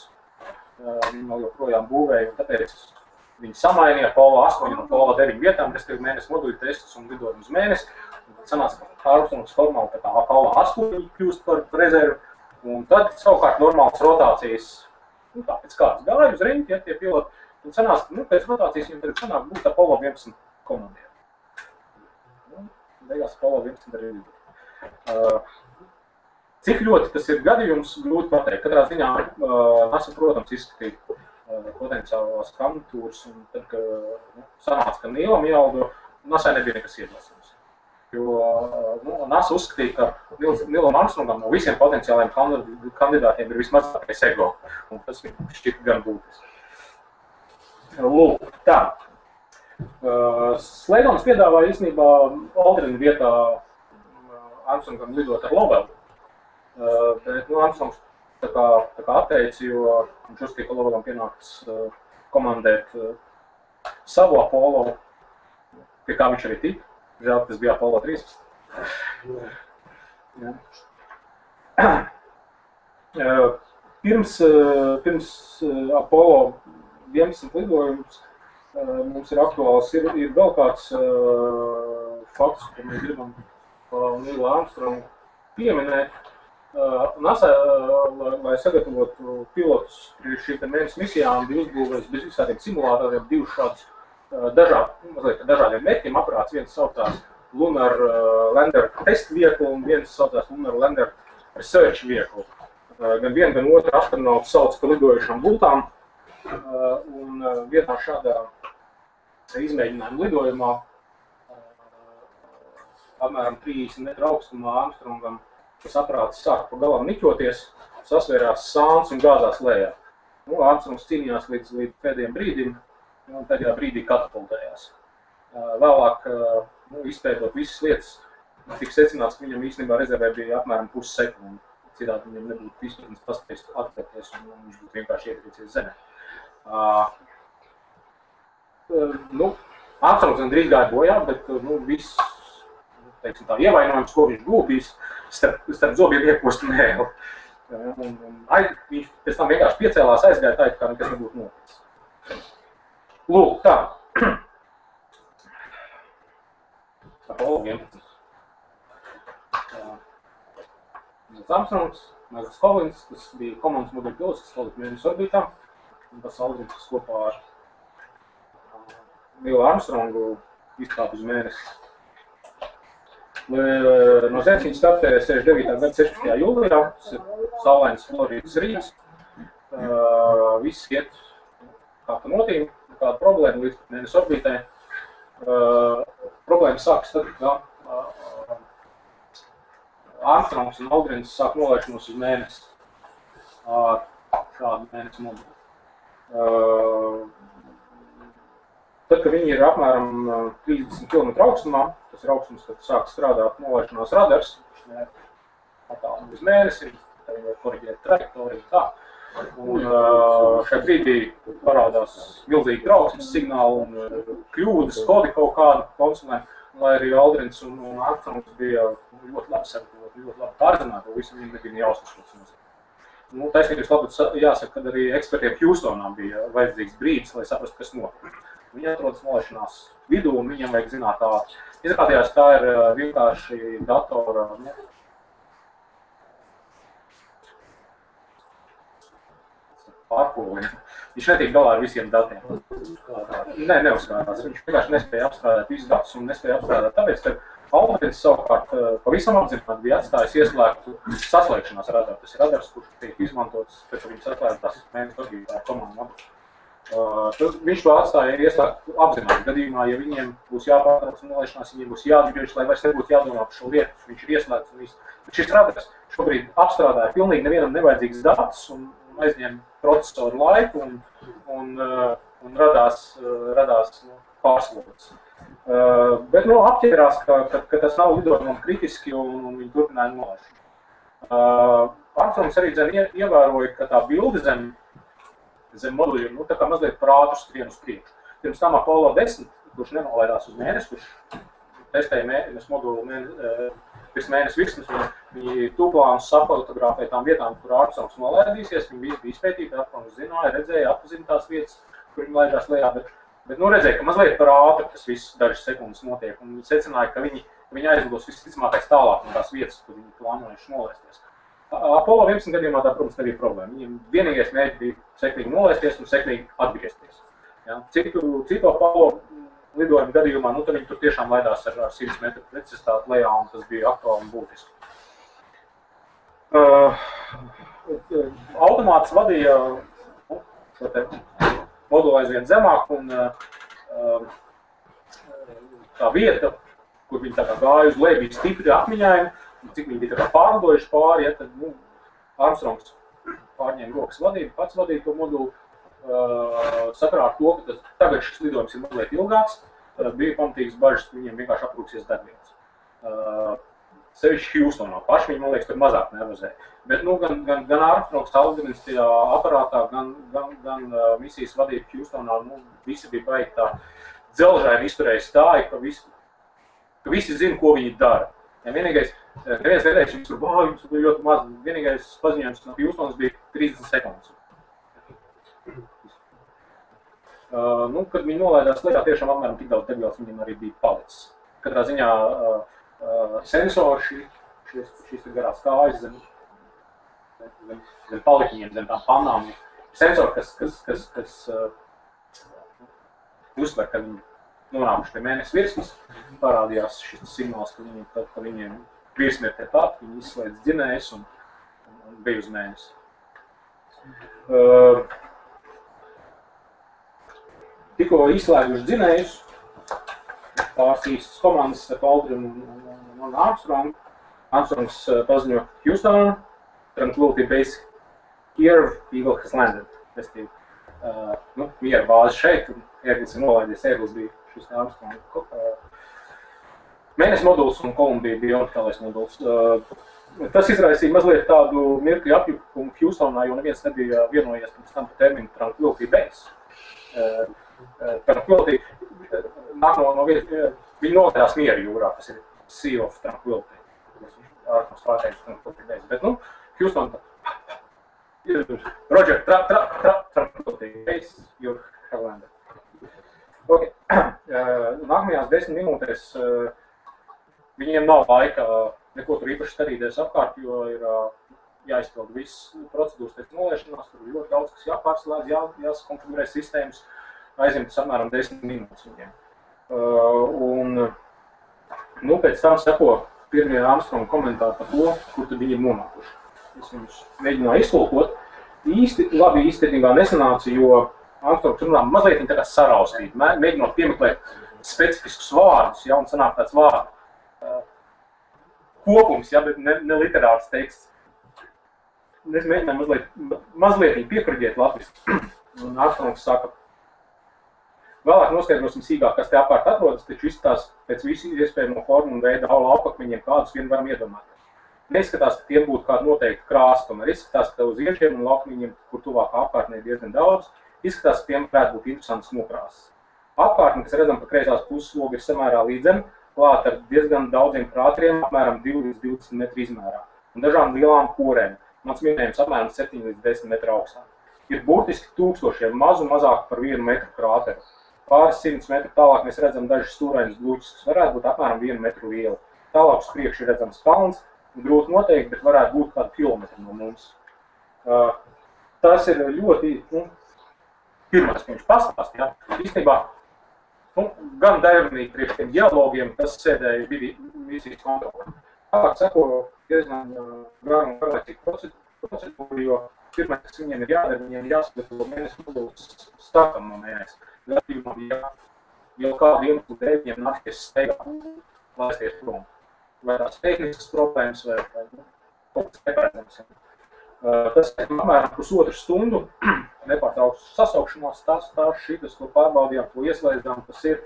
Viņi vēl joprojām būvēja, un tāpēc viņi samainīja Apollo 8 un Apollo 9 vietām, respektīvi mēness moduļu testus un lidojumu uz mēnesi. Sanāca, ka Armstrongs formāli tā kā Apollo 8 kļūst par rezervi, un tad savukārt normālas rotācijas, tā pēc kādas gāja uz riņķi, ja tie piloti, un sanāca, pēc rotācijas viņiem tagad sanāk būt Apollo 11 komandiem. Beigās Apollo 11 arī lidot. Cik ļoti tas ir gadījums, grūti pateikt. Katrā ziņā NASA, protams, izskatīja potenciālās kandidatūras, un tad, kad sanāca, ka Nīlam jālido, NASA nebija nekas iebilstams. Jo NASA uzskatīja, ka Nīlam Armstrongam no visiem potenciālajiem kandidātiem ir vismazākais ego, un tas šķita gan būtiski. Lūk, tā. Slaytons piedāvāja īstenībā Aldrina vietā Armstrongam lidot ar Lovelu. Bet Armstrongs tā kā atteica, jo viņš uzskatīja, ka Lovelam pienāks komandēt savu Apollo, pie kā viņš arī tika. Žēl, tas bija Apollo 13. Pirms Apollo 11 lidojums mums ir aktuāls, ir vēl kāds fakts, ko mēs gribam Nīlu Armstrongu pieminēt. NASA, lai sagatavotu pilotus šīm mēnesi misijām, bija uzbūvējis bez visādiem simulātoriem divus šādus dažādiem mērķiem aparāts. Viens saucās Lunar Lander Test Vehicle un viens saucās Lunar Lander Research Vehicle. Gan vienu, gan otru astronautu sauc par lidojušām bultām. Un vienā šādā izmēģinājuma lidojumā apmēram 30 metru augstumā Armstrongam tas aparāts sāka pa galam niķoties, sasvērās sāns un gāzās lejā. Armstrongs cīnījās līdz pēdējiem brīdim, un pēdējā brīdī katapultējās. Vēlāk, izpētot visas lietas, tika secināts, ka viņam īstenībā rezervē bija apmēram pussekundi. Citādi viņam nebūtu vispirms paspējis atpēties, un viņš būtu vienkārši iekrīcies zemē. Armstrongs gan drīz gāja bojā, bet viss, teiksim tā, ievainojums, ko viņš gūtīs, starp zobiem iekost mēli. Viņš pēc tam vienkārši piecēlās, aizgāja tā, kā nekas nebūtu noticis. Lūk, tā. Apollo 11. Armstrongs, Michaels Collins, tas bija komandas moduļu pilots, kas palika Mēness orbītā. Un tas Aldrins, kas kopā ar Nīlu Armstrongu izkāpa uz mēnesi. No Zemes viņi startēja 69. gada 16. jūlijā, tas ir saulains Floridas rīts. Viss iet kā pa notīm, kāda problēma līdz Mēness orbītē. Problēma sākas tad, ka Armstrongs un Aldrins sāk nolaišanos uz mēnesi ar šādu mēnesi moduli. Tad, kad viņi ir apmēram 30 km augstumā, tas ir augstums, kad sāk strādāt nolaišanās radars, attālumi uz mēnesi, tad viņi var koriģēt trajektoriju tā. Un šajā brīdī parādās milzīgi trauksmes signāli un kļūdas, kodi kaut kādu konsulē, lai arī Aldrins un Armstrongs bija ļoti labi sagatavoti, ļoti labi pārzināti, un visu viņiem nebija jāuzstāšanos. Nu, taisnīgais labāk jāsaka, kad arī ekspertiem Houstonā bija vajadzīgs brīdis, lai saprastu, kas notiek. Viņi atrodas nolaišanās vidū un viņiem vajag zināt ātri. Izrādījās, tā ir vienkārši datora pārpūliņa. Viņš netiek galā ar visiem datiem. Nē, neuzskatās. Viņš vienkārši nespēja apstrādāt visus datus un nespēja apstrādāt tāpēc, ka Aldrins savukārt pavisam apzināti bija atstājis ieslēgtu saslēgšanās radaru. Tas ir radars, kurš tiek izmantots, pēc viņam saslēgtās mēnesis vadītāja komanda moduli. Viņš to atstāja ieslēgt apzināti gadījumā, ja viņiem būs jāpārtrauc nolaišanās, viņiem būs jāatgriežas, lai vairs nebūtu jādomā par šo lietu, viņš ir ieslēgts un viss. Bet šis radars šobrīd apstrādāja pilnīgi nevienam nevajadzīgs datus un aizņem procesoru laiku un radās pārslogots. Bet apķērās, ka tas nav lidojumam kritiski un viņi turpināja nolaišanu. Armstrongs arī ievēroja, ka tā bilde zem moduļiem, tā kā mazliet prātu skrien uz priekšu. Pirms tam Apollo 10, kurš nenolaidās uz mēnesi, kurš testēja mēnesi modulu pirms mēnesi virsmas, viņi tūplānus safotografēja tām vietām, kur Armstrongs nolaidīsies, viņi bija izpētīti, Armstrongs zināja, redzēja, atpazina tās vietas, kur viņi laidās lejā, bet redzēja, ka mazliet prātu tas viss dažas sekundes notiek, un viņi secināja, ka viņi aizlidos visticamākais tālāk no tās vietas, kur viņi plānojuši nolaisties. Apollo 11 gadījumā tā, protams, nebija problēma. Viņiem vienīgais mērķis bija seklīgi nolaisties un seklīgi atgriezties. Ja? Citu Apollo lidojumu gadījumā, tad viņi tur tiešām laidās ar 100 metru precizitāti lejā, un tas bija aktuāli un būtiski. Automāts vadīja šo te modulu aizvien zemāk, un tā vieta, kur viņi tā kā gāja uz leju, bija stipri apmiņājumi, cik viņi bija tā kā pārlidojuši pāri, ja, tad Armstrongs pārņēma rokas vadību, pats vadīja to modulu, sakarā ar to, ka tagad šis lidojums ir mazliet ilgāks, bija pamatīgas bažas, ka viņiem vienkārši aprūksies degvielas. Sevišķi Houstonā paši viņi, man liekas, tur mazāk nervozēja. Bet gan Armstrongs, Aldrins tajā aparātā, gan misijas vadība Houstonā, visi bija baigi tā dzelžaini izturēja stāji, ka visi zina, ko viņi dara. Ja vienīgais, neviens nedēļas jums tur ļoti maz, vienīgais paziņojums no Houstonas bija 30 sekundes. Kad viņi nolaidās lejā, tiešām apmēram tik daudz degvielas viņiem arī bija palicis. Katrā ziņā sensori, šīs garās kājas zem palikiņiem, zem tām pannām, sensori, kas uztver, ka viņi nonākuši pie mēnesi virsmas, parādījās šis signāls, ka viņiem virsma ir te pat, viņi izslēdz dzinējus un bija uz mēnesi. Tikko izslēguši dzinējus, pāris īstas komandas ar Aldrinu un Armstrongu. Armstrongs paziņo Houstonā, Tranquility Base here, Eagle has landed. Miera bāze šeit, un Ērglis ir nolaidies, Ērglis bija šis Armstronga mēnesi moduls un Kolumbija bija orbitālais moduls. Tas izraisīja mazliet tādu mirkļu apjukumu Houstonā, jo neviens nebija vienojies pirms tam par terminu Tranquility Base. Tranquility nāk no vietas, viņi nolaidās Miera jūrā, tas ir Sea of Tranquility. Armstrongs pārteicis Tranquility Base, bet Houston Roger, Tranquility Base, you have landed. Okay. Nākamajās 10 minūtēs viņiem nav laika neko tur īpaši skatīties apkārt, jo ir jāizpild viss procedūras pēc nolaišanās, tur ir ļoti daudz, kas jāpārslēdz, jāsakonfigurē sistēmas, aizņem tas apmēram 10 minūtes viņiem. Pēc tam seko pirmie Armstronga komentāri par to, kur tad viņi ir nonākuši. Es viņus mēģināju iztulkot. Labi īstenībā nesanāca, jo Armstrongs runā mazliet viņa tā kā saraustīt, mēģinot piemeklēt specifiskus vārdus, un sanāk tāds vārds. kopums, ja, bet ne literārs teksts. Es mēģināju mazliet piekurģēt latviski. Un Armstrongs saka, vēlāk noskaidrosim sīkāk, kas te apkārt atrodas, taču izskatās pēc visu iespējamo formu un veidu laukakmeņiem, kādus vien varam iedomāt. Neizskatās, ka tiem būtu kāda noteikta krāsa, tomēr izskatās, ka uz iečiem un laukakmeņiem, kur tuvāk apkārtnē diezgan daudz, izskatās, ka tiem varētu būt interesants nokrāsas. Apkārtne, kas redzam, ka kreisās puses loga ir samērā līdzena, klāt ar diezgan daudziem krāteriem, apmēram 2 līdz 20 metru izmērā, un dažām lielām korēm. Mans minējums apmēram 7 līdz 10 metru augstā. Ir burtiski tūkstošiem mazāk par 1 metru krāteru. Pāris 100 metru tālāk mēs redzam dažas stūrainus gluķus, kas varētu būt apmēram 1 metru lieli. Tālāk uz priekšu ir redzams kalns, grūti noteikti, bet varētu būt kādu kilometru no mums. Tas ir ļoti, pirmais, ka viņš pastāst, ja. Īstenībā, gan darbinīgi priekš tiem geologiem, kas sēdēja visīs kontrolē. Tālāk seko diezgan garu un garlaicīgu procedūru, jo pirmais, kas viņiem ir jādara, viņiem ir jāsagatavo mēnesi moduls startam no mēnesi. Gadījumā, ja jau kādu iemeslu dēļ viņiem nāksies steigā laisties prom. Vai tās tehniskas problēmas, vai kaut kas neparedzams. Tas ir apmēram pusotru stundu nepārtrauktas sasaukšanās, tās šitas, ko pārbaudījām, ko ieslēdzām, tas ir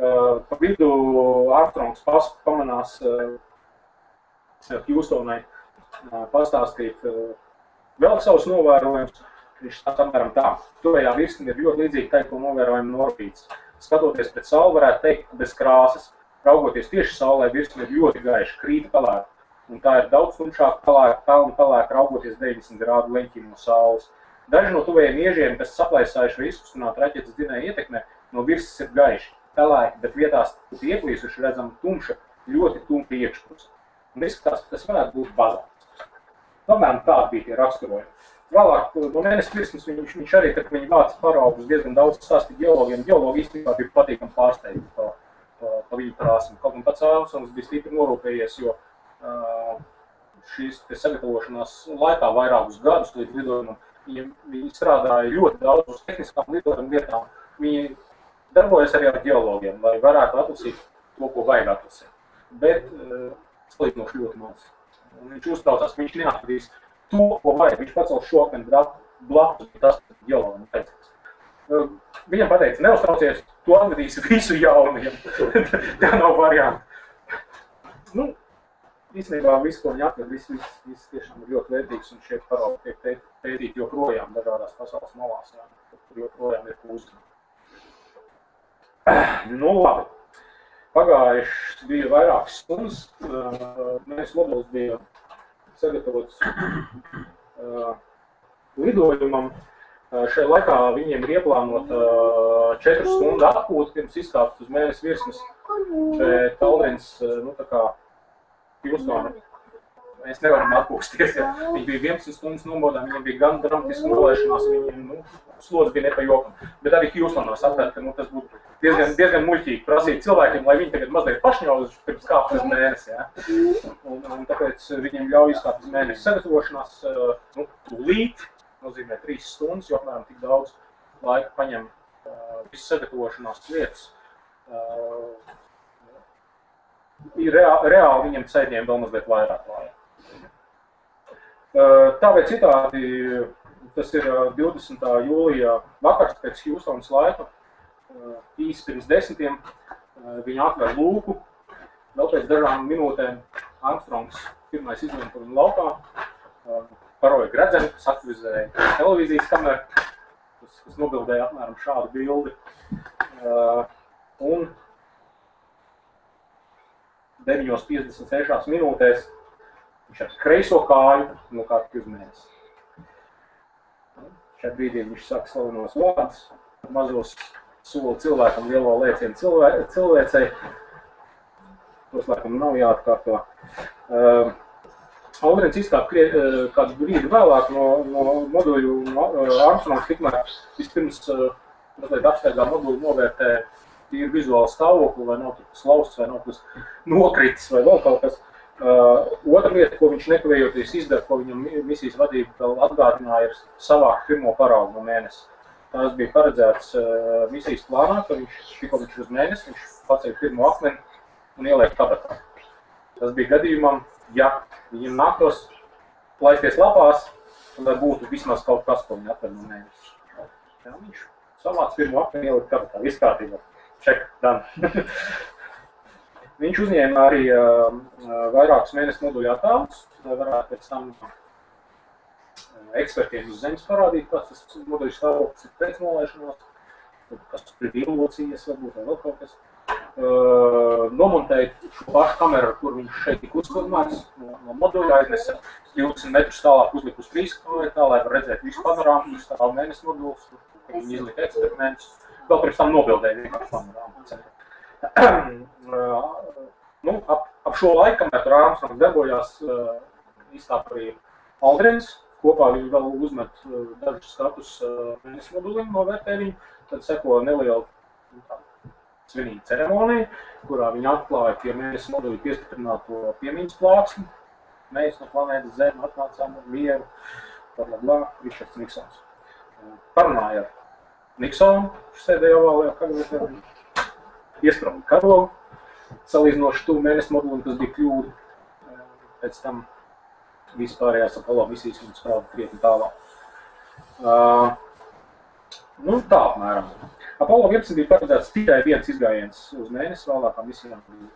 pa vidu Armstrongs pamanās Hjūstonai pastāstīt vēl savus novērojumus. Viņš stāsta apmēram tā. Tuvējā virsma ir ļoti līdzīga tai, ko novērojam no orbitas. Skatoties pret sauli, varētu teikt, ka bez krāsas. Raugoties tieši saulē, virsma ir ļoti gaiša, krīta pelēka. Un tā ir daudz tumšāka pelēka, raugoties 90 grādu leņķī no saules. Daži no tuvējiem iežiem, kas saplaisājuši vai izkustināti raķetes dzinēja ietekmē, no virsmas ir gaiši, pelēki, bet vietās ieplīsuši redzam tumša, ļoti tumša iekšpuse. Un izskatās, ka tas varētu būt bazāls. Tomēr tādi bija tie raksturojumi. Vēlāk, no mēnesi virsmas viņš arī, kad viņi vāca paraugus diezgan daudz stāstīja geologiem. Geologi īstenībā bija patīkami pārsteigti pa viņu krāsam. Kaut gan pats Armstrongs bija stipri norūpējies, jo šīs sagatavošanās laikā vairākus gadus līdz lidojumam viņi strādāja ļoti daudz uz tehniskām lidojumu vietām. Viņi darbojas arī ar geologiem, lai varētu atlasīt to, ko vajag atlasīt. Bet salīdzinoši ļoti maz. Viņš uztraucās, ka viņš neatradīs to, ko vajag. Viņš pacēl šokmeni blakus, tas geologam vajadzēs. Viņam pateica, neuztraucies, tu atvedīsi visu jauniem. Tā nav varianti. Īstenībā viss, ko viņi atved, viss tiešām ir ļoti vērtīgs, un šie paraugi tiek pētīti joprojām dažādās pasaules malās, kur joprojām ir uzmanīgi. Labi. Pagājuši bija vairākas stundas, mēs moduls bija sagatavots lidojumam. Šajā laikā viņiem ir ieplānot 4 stundu atpūti, pirms izkāpt uz mēnesi virsmas. Bet Aldrins, tā kā Hjūstona, mēs nevaram atpūsties, ja viņi bija 11 stundas nomodā, viņiem bija gan dramatiski nolēšanās, viņiem, slodzi bija ne pa jokam. Bet arī Hjūstonā saprāt, ka tas būtu diezgan muļķīgi prasīt cilvēkiem, lai viņi tagad mazliet pašņauzuši pirms kāpt uz mēnesi, ja. Un tāpēc viņiem ļauj izkāpt uz mēnesi sagatavošanās, tūlīt, nozīmē 3 stundas, jo apmēram tik daudz laika paņem visas sagatavošanās lietas. Ir reāli viņiem sēdņiem vēl mazliet vairāk laika. Tā vai citādi, tas ir 20. jūlijā vakars pēc Hjūstonas laika, īsi pirms 10. Viņi atver lūku, vēl pēc dažām minūtēm Armstrongs pirmais izlien par viņu laukā, paroja gredzeni, kas aktivizēja televīzijas kameru, kas nobildēja apmēram šādu bildi. Un 9:56 minūtēs viņš ar kreiso kāju nokāpa uz mēnesi. Šajā brīdī viņš saka slavenos vārdus, mazos soli cilvēkam, lielo lēcienu cilvēcei. Tos laikam nav jāatkārto. Aldrins izkāp kādu brīdi vēlāk no moduļu, Armstrongs tikmēr vispirms mazliet apsteigā moduļu novērtē tīri vizuāli stāvokli, vai nav kas lausts, vai nav kas nokritis, vai vēl kaut kas. Otra lieta, ko viņš nekavējoties izdara, ko viņam misijas vadība vēl atgādināja, ir savākt pirmo paraugu no mēnesi. Tas bija paredzēts misijas plānā, ka tikko viņš uz mēnesi, viņš paceļ pirmo akmeni un ieliek kabatā. Tas bija gadījumam, ja viņam nāktos laisties lapās, lai būtu vismaz kaut kas, ko viņi atver no mēnesis. Jā, viņš savāc pirmo akmeni ielikt kabatā, viss kārtībā. Ček, dan. Viņš uzņēma arī vairākus mēnesi moduļu attēlus, lai varētu pēc tam ekspertiem uz zemes parādīt, kāds tas moduļu stāvoklis ir pēc nolaišanās, kas pret evolūcijas varbūt vai vēl kaut kas. Nomontēja šo pašu kameru, kur viņš šeit tika uzklimēts no moduļa, aiznesa 20 metrus tālāk uzliku uz 3 kamerā, tā, lai var redzēt visu panorāmu, kur stāv mēnesi moduls, kur viņi izlika eksperimentus, vēl pirms tam nobildēja vienkārši panorāmu. Nu, ap šo laiku, kamēr tur Armstrongs darbojās, izstāp arī Aldrins, kopā viņi vēl uzmet dažus skatus mēnesi modulim, novērtē viņu, tad seko neliela svinīga ceremonija, kurā viņi atklāja pie mēnesi moduļu piestiprināto piemiņas plāksni. Mēs no planētas Zeme atnācām ar mieru, blablabla, Ričards Niksons. Parunāja ar Niksonu, kurš sēdēja ovālajā kabinetā, iesprāva karogu, salīdzinoši tuvu mēnesi modulim, kas bija kļūda. Pēc tam vispārējās Apollo misijas viņu sprāva krietni tālāk. Nu, tā apmēram. Apollo 11 bija paredzēts tikai viens izgājiens uz mēnesi, vēlākām misijām bija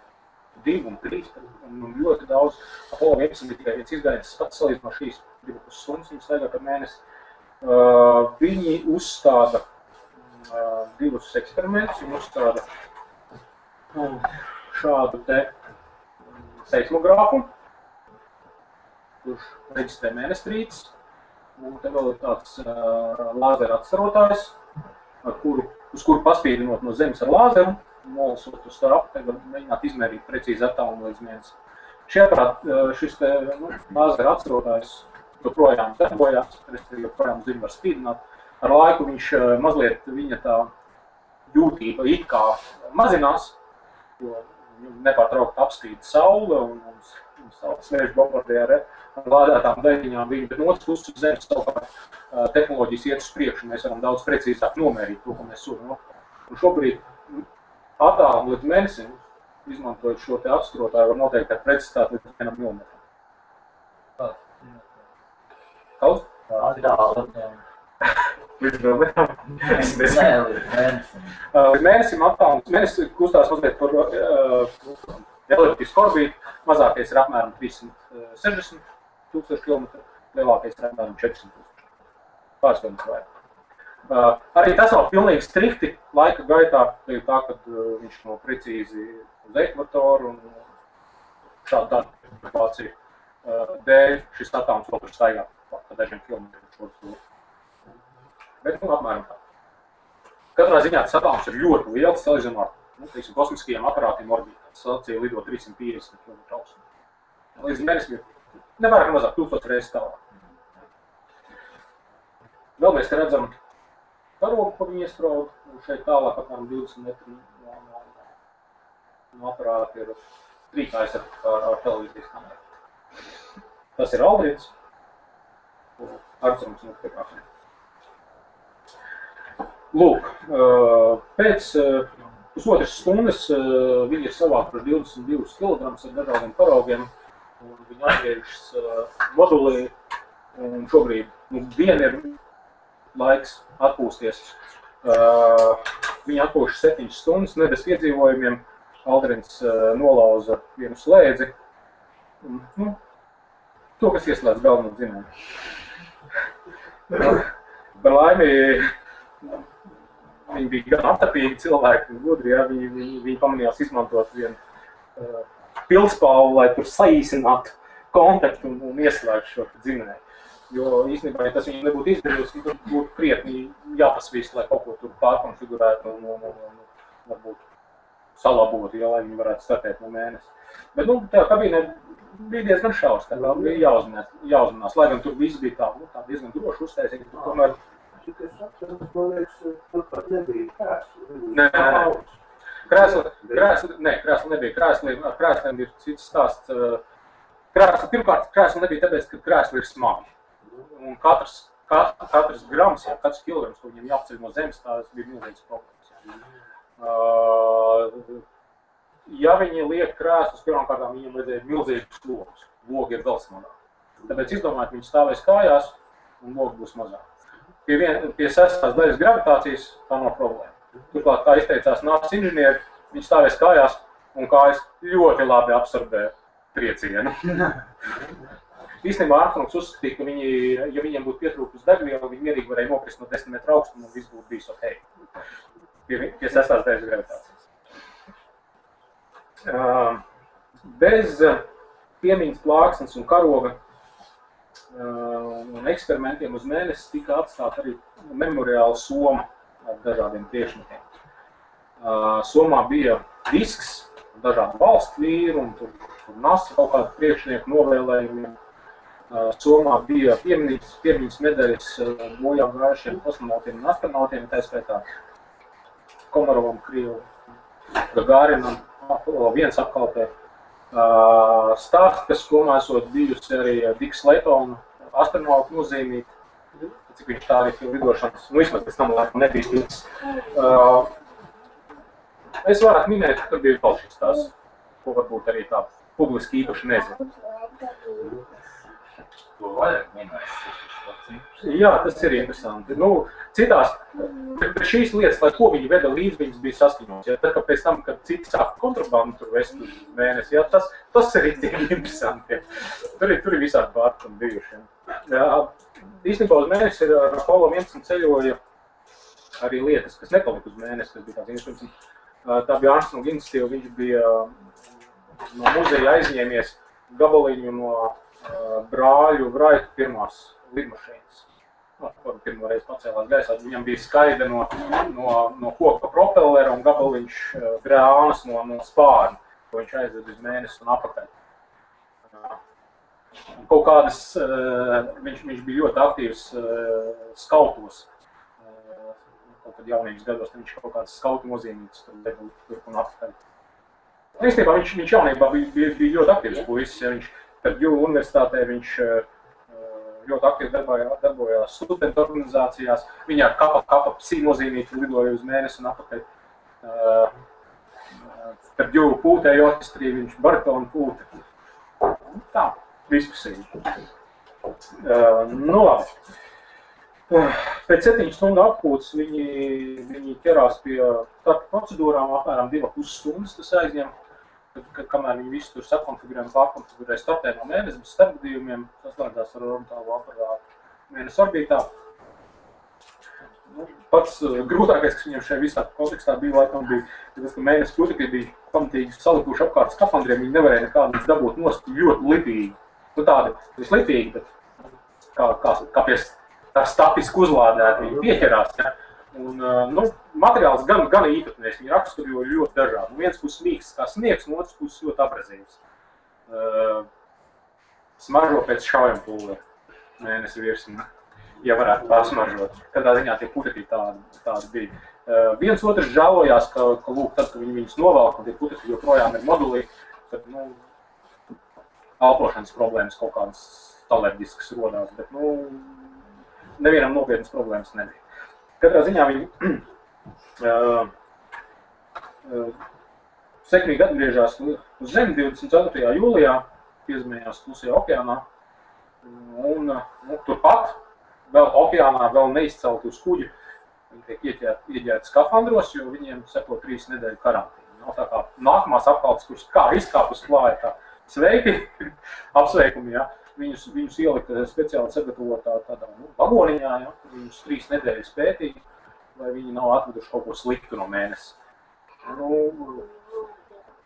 2 un 3, un ļoti daudz. Apollo 11 bija tikai viens izgājiens, salīdzinot šīs 2,5 stundas, viņi staigā par mēnesi. Viņi uzstāda 2 eksperimentus, viņi uzstāda šādu te seismogrāfu, kurš reģistrē mēnestrīces, un te vēl ir tāds lāzera atstarotājs, uz kuru paspīdinot no Zemes ar lāzeru, nolasot uz stāpu, tagad mēģināt izmērīt precīzi attālumu līdz mēnesi. Šis te lāzera atstarotājs joprojām darbojās, respektīvi joprojām Zemi var spīdināt. Ar laiku viņš mazliet viņa tā jūtība it kā mazinās, jo nepārtraukti apspīd saule un saules vēži bombardē ar lādētām daļiņām viņa, bet no otras puses Zemes savukārt tehnoloģijas iet uz priekšu, mēs varam daudz precīzāk nomērīt to, ko mēs sūdam. Un šobrīd attālumu līdz mēnesim, izmantojot šo te apstarotāju, var noteikt ar precizitāti līdz 1 milimetram. Kaut? Līdz milimetram? Līdz mēnesim attālums. Mēnesis kustās mazliet par elliptisku orbītu. Mazākais ir apmēram 360 000 km, lielākais ir apmēram 400 000. Pāris kilometru vairāk. Arī tas nav pilnīgi strikti laika gaitā, tā, kad viņš no precīzi uz ekvatoru un šādu tādu situāciju dēļ šis attālums vēl ir staigā pa dažiem kilometriem šo stūri. Bet, apmēram tā. Katrā ziņā tas attālums ir ļoti liels, salīdzinot ar kosmiskajiem aparātiem orbītā. Stācija lido 350 km augstu. Līdz mēnesim ir nevairāk mazāk 1000 reizes tālāk. Vēl mēs te redzam karogu, ko viņi iesprauda, un šeit tālāk apmēram 20 metri no aparāta ir trīkājs ar televīzijas kameru. Tas ir Aldrins, Armstrongs un Niksons. Lūk, pēc pusotras stundas viņi ir savākuši 22 kg ar dažādiem paraugiem, un viņi atgriežas modulī, un šobrīd diena ir laiks atpūsties. Viņi atpūš 7 stundas, ne bez piedzīvojumiem. Aldrins nolauza vienu slēdzi. To, kas ieslēdz galveno dzinēju. Par laimi, viņi bija gan aptapīgi cilvēki, gudri, ja, viņi pamanījās izmantot vienu pilspālu, lai tur saīsinātu kontaktu un ieslēgt šo dzinēju. Jo īstenībā, ja tas viņam nebūtu izdarījis, tad būtu krietni jāpasvīst, lai kaut ko tur pārkonfigurētu un varbūt salabotu, ja, lai viņi varētu startēt no mēnesi. Bet, tā kabīne bija diezgan šaurs, tā bija jāuzmanās, lai gan tur viss bija tā diezgan droši uztaisīts, tur tomēr. Es atceros, man liekas, tur pat nebija krēsli. Nē. Krēsli nebija. Krēsliem ir cits stāsts. Pirmkārt, krēsli nebija tāpēc, ka krēsli ir smagi. Un katrs grams, ja katrs kilograms, ko viņam jāapceļ no zemes, tās bija milzīgas problēmas. Ja viņi liek krēslus, pirmkārt, viņiem vajadzēja milzīgus slogus. logi ir vēl smagāk. Tāpēc izdomāju, ka viņi stāvēs kājās un logi būs mazāk. Pie sestās daļas gravitācijas tā nav problēma. Turklāt, kā izteicās NASA inženieri, viņi stāvēs kājās un kājas ļoti labi absorbē triecienu. Īstenībā Armstrongs uzskatīja, ka ja viņiem būtu pietrūkus degviela, viņi mierīgi varēja nokrist no 10 metru augstuma un viss būtu bijis ok. Pie sestās daļas gravitācijas. Bez piemiņas plāksnes un karoga un eksperimentiem uz mēnesi tika atstāta arī memoriāla soma ar dažādiem priekšmetiem. Somā bija disks, dažādu valstu vīru un tur NASA kaut kādu priekšnieku novēlējumiem. Somā bija piemiņas medaļas bojā gājušiem kosmonautiem un astronautiem, tā skaitā Komarovam, Krievu, Gagārinam, viens apkalpē. Stāsts, kas Somā esot bijusi arī Diks Leitona astronautu nozīmīti, cik viņš tā arī lidošanas, vismaz pēc tam laikam nebija ticis. Es varētu minēt, ka bija vēl šis tās, ko varbūt arī tā publiski īpaši nezinu. To vajag minēt. Jā, tas ir interesanti. Citās, pēc šīs lietas, lai ko viņi veda līdz, viņas bija saskaņots. Ja? Tad, pēc tam, kad citi sāka kontrabandu tur vest uz mēnesi, ja? tas ir ļoti interesanti. Ja? Tur ir visādi pārtumi bijuši. Ja? Īstenībā uz mēnesi ar Apollo 11 ceļoja arī lietas, kas nepalika uz mēnesi, kas bija tāds instruments. Tā bija Armstronga iniciatīva, viņš bija no muzeja aizņēmies gabaliņu no brāļu Wrightu pirmās lidmašīnas. Pirmo reizi pacēlās gaisā, viņam bija skaida no koka propellera un gabaliņš grānas no spārna, ko viņš aizved uz mēnesi un apakaļ. Kaut kādas, viņš bija ļoti aktīvs skautos. Kaut kad jaunības gados, viņš kaut kādas skautu nozīmītas tur un apakaļ. Īstenībā viņš jaunībā bija ļoti aktīvs puisis, ja viņš Purdue universitātē viņš ļoti aktīvi darbojās studentu organizācijās. Viņa ar kapa psi nozīmīti lidoja uz mēnesi un apakaļ. Purdue pūtēja orķestrī, viņš baritonu pūta. Tā, diskusija. Labi. Pēc 7 stundu atpūtas viņi ķerās pie starta procedūrām, apmēram 2,5 stundas tas aizņem. Kamēr viņi visu tur sakonfigurēja un pārkonfigurēja startēja no mēnesi bez starpgadījumiem, saslēdzās ar orbitālo aparātu mēnesi orbītā. Pats grūtākais, kas viņiem šajā visā kontekstā bija, laikam bija, tas, ka mēnesi putekļi bija pamatīgi salikuši apkārt skafandriem, viņi nevarēja nekādus dabūt nost ļoti litīgi. Tādi vislitīgi, bet kā pie tā stapiski uzlādēti viņi pieķerās. Ja? Un, materiāls gan īpatnējs, viņi raksturoja ļoti dažādi. Viens puses mīksts kā sniegs, un otrs puses ļoti abrazīvs. Smaržo pēc šaujampullera mēnesi virsmu, ja varētu pārsmaržot. Kādā ziņā tie putekļi tādi bija. Viens otrs žēlojās, ka lūk, tad, kad viņi viņus novelk, un tie putekļi joprojām ir modulī, tad, elpošanas problēmas kaut kādas alerģiskas rodās, bet, nevienam nopietnas problēmas nebija. Katrā ziņā viņi sekmīgi atgriežās uz Zemi 24. jūlijā, piezemējās Klusajā okeānā, un turpat vēl okeānā vēl neizcelti uz kuģi. Viņi tiek ieģēti skafandros, jo viņiem seko 3 nedēļu karantīna. Nav tā kā nākamās apkalpes, kuras kā izkāpus klāja tā sveiki, apsveikumi, ja. Viņus ielika speciāli sagatavotā tādā vagoniņā, ja, viņus 3 nedēļas pētīja, vai viņi nav atveduši kaut ko sliktu no mēnesi.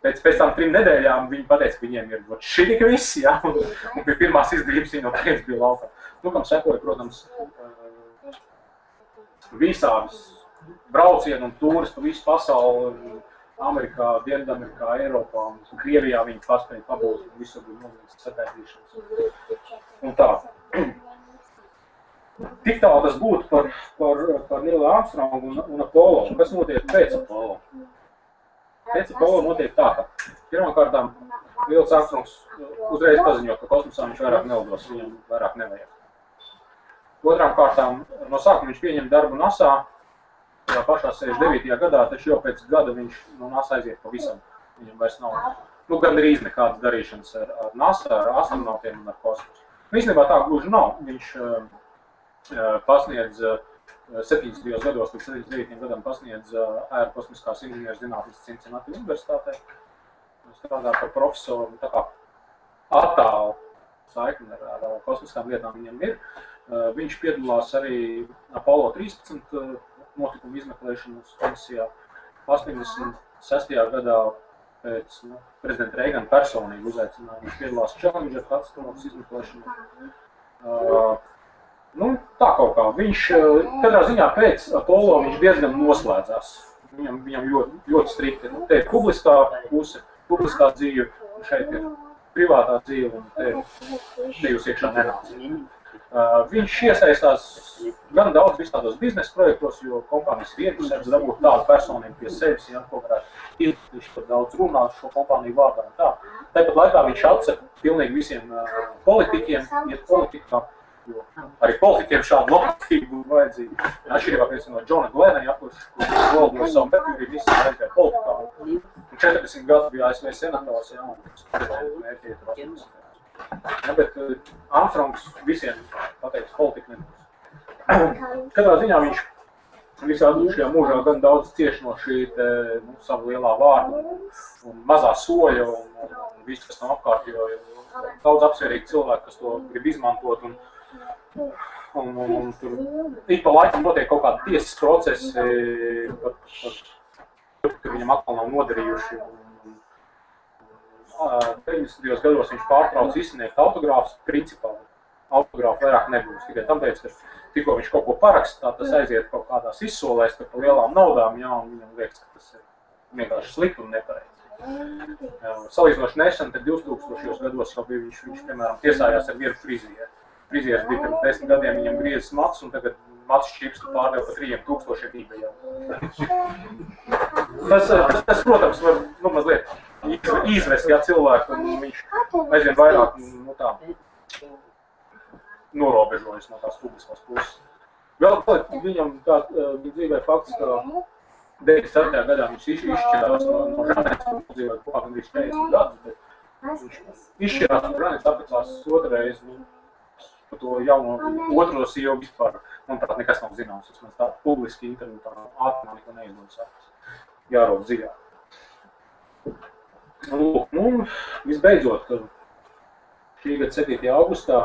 Pēc tām 3 nedēļām viņi pateica, ka viņiem ir šī tik viss, ja, un pie pirmās izdevības viņi no tēmas bija laukā. Kam sekoja, protams, visādas braucienu un tūris pa visu pasauli, Amerikā, Dienvidamerikā, Eiropā un Krievijā viņi paspēja pabūt un visur bija nozīmes satēdīšanas. Un tā. Tik tālu tas būtu par Neilu Armstrongu un Apollo. Kas notiek pēc Apollo? Pēc Apollo notiek tā, ka pirmkārtām Neils Armstrongs uzreiz paziņo, ka kosmosā viņš vairāk nelidos, viņam vairāk nevajag. Otrām kārtām no sākuma viņš pieņem darbu NASA. Tajā pašā 69. gadā, taču jau pēc gada viņš no NASA aiziet pavisam. Viņam vairs nav nu, gandrīz nekādas darīšanas ar NASA, ar astronautiem un ar kosmosu. Īstenībā tā gluži nav. Viņš pasniedz 70. gados līdz 79. gadam pasniedz aerokosmiskās inženieru zinātnes Cincinnati universitātē. Strādā par profesoru, tā kā attālu saikni ar kosmiskām lietām viņam ir. Viņš piedalās arī Apollo 13 notikumu izmeklēšanas misijā. 86. gadā pēc prezidenta Reigana personīgi uzaicināja. Viņš piedalās Challenger katastrofas izmeklēšanā. Tā kaut kā. Viņš katrā ziņā pēc Apollo viņš diezgan noslēdzās. Viņam ļoti strikti. Te ir publiskā puse, publiskā dzīve, šeit ir privātā dzīve, un te jūs iekšā nenāca. Viņš iesaistās gan daudz visādos biznesa projektos, jo kompānijas ieinteresētas dabūt tādu personību pie sevis, ko varētu ilgt, viņš par daudz runā šo kompāniju vārdā un tā. Tāpat laikā viņš atsaka pilnīgi visiem politiķiem, iet politikā, jo arī politiķiem šādu nopietnību būtu vajadzīga. Atšķirībā, piemēram, no Džona Glena, kurš valdoja savu metodiju, visi aizgāja politikā. 40 gadus bija ASV senators, un mērķi bet Armstrongs visiem pateiks politika nebūs. Katrā ziņā viņš visā šajā mūžā gan daudz cieši no šī savu lielā vārda un mazā soļa un viss, kas nav apkārt, jo daudz apsvērīgi cilvēki, kas to grib izmantot un tur ik pa laikam notiek kaut kādi tiesas procesi, ka viņam atkal nav nodarījuši. 90. gados viņš pārtrauc izsniegt autogrāfus, principā autogrāfu vairāk nebūs, tikai tāpēc, ka tikko viņš kaut ko parakstā, tas aiziet kaut kādās izsolēs, ka pa lielām naudām, un viņam liekas, ka tas ir vienkārši slikti un nepareizi. Salīdzinoši nesen, tad 2000. gados jau bija viņš piemēram, tiesājās ar vienu frizieru. Frizieris bija pirms 10 gadiem, viņam griezis matus, un tagad matus šķipstu pārdeva pa 3000 eBayā. Tas, protams, var, mazliet izvest, cilvēku, un viņš aizvien vairāk, tā, norobežojas no tās publiskās puses. Vēl viņam tā dzīvē fakts, ka 97. gadā viņš izšķirās no Žanētas, dzīvē kopā gandrīz 40 gadus, bet viņš izšķirās no Žanētas, apacās otrais, par to jauno otro sievu vispār, manuprāt, nekas nav zināms. Es tā publiski internetā ātrumā neko neizdodas jārod dziļāk. Visbeidzot, šī gada 7. augustā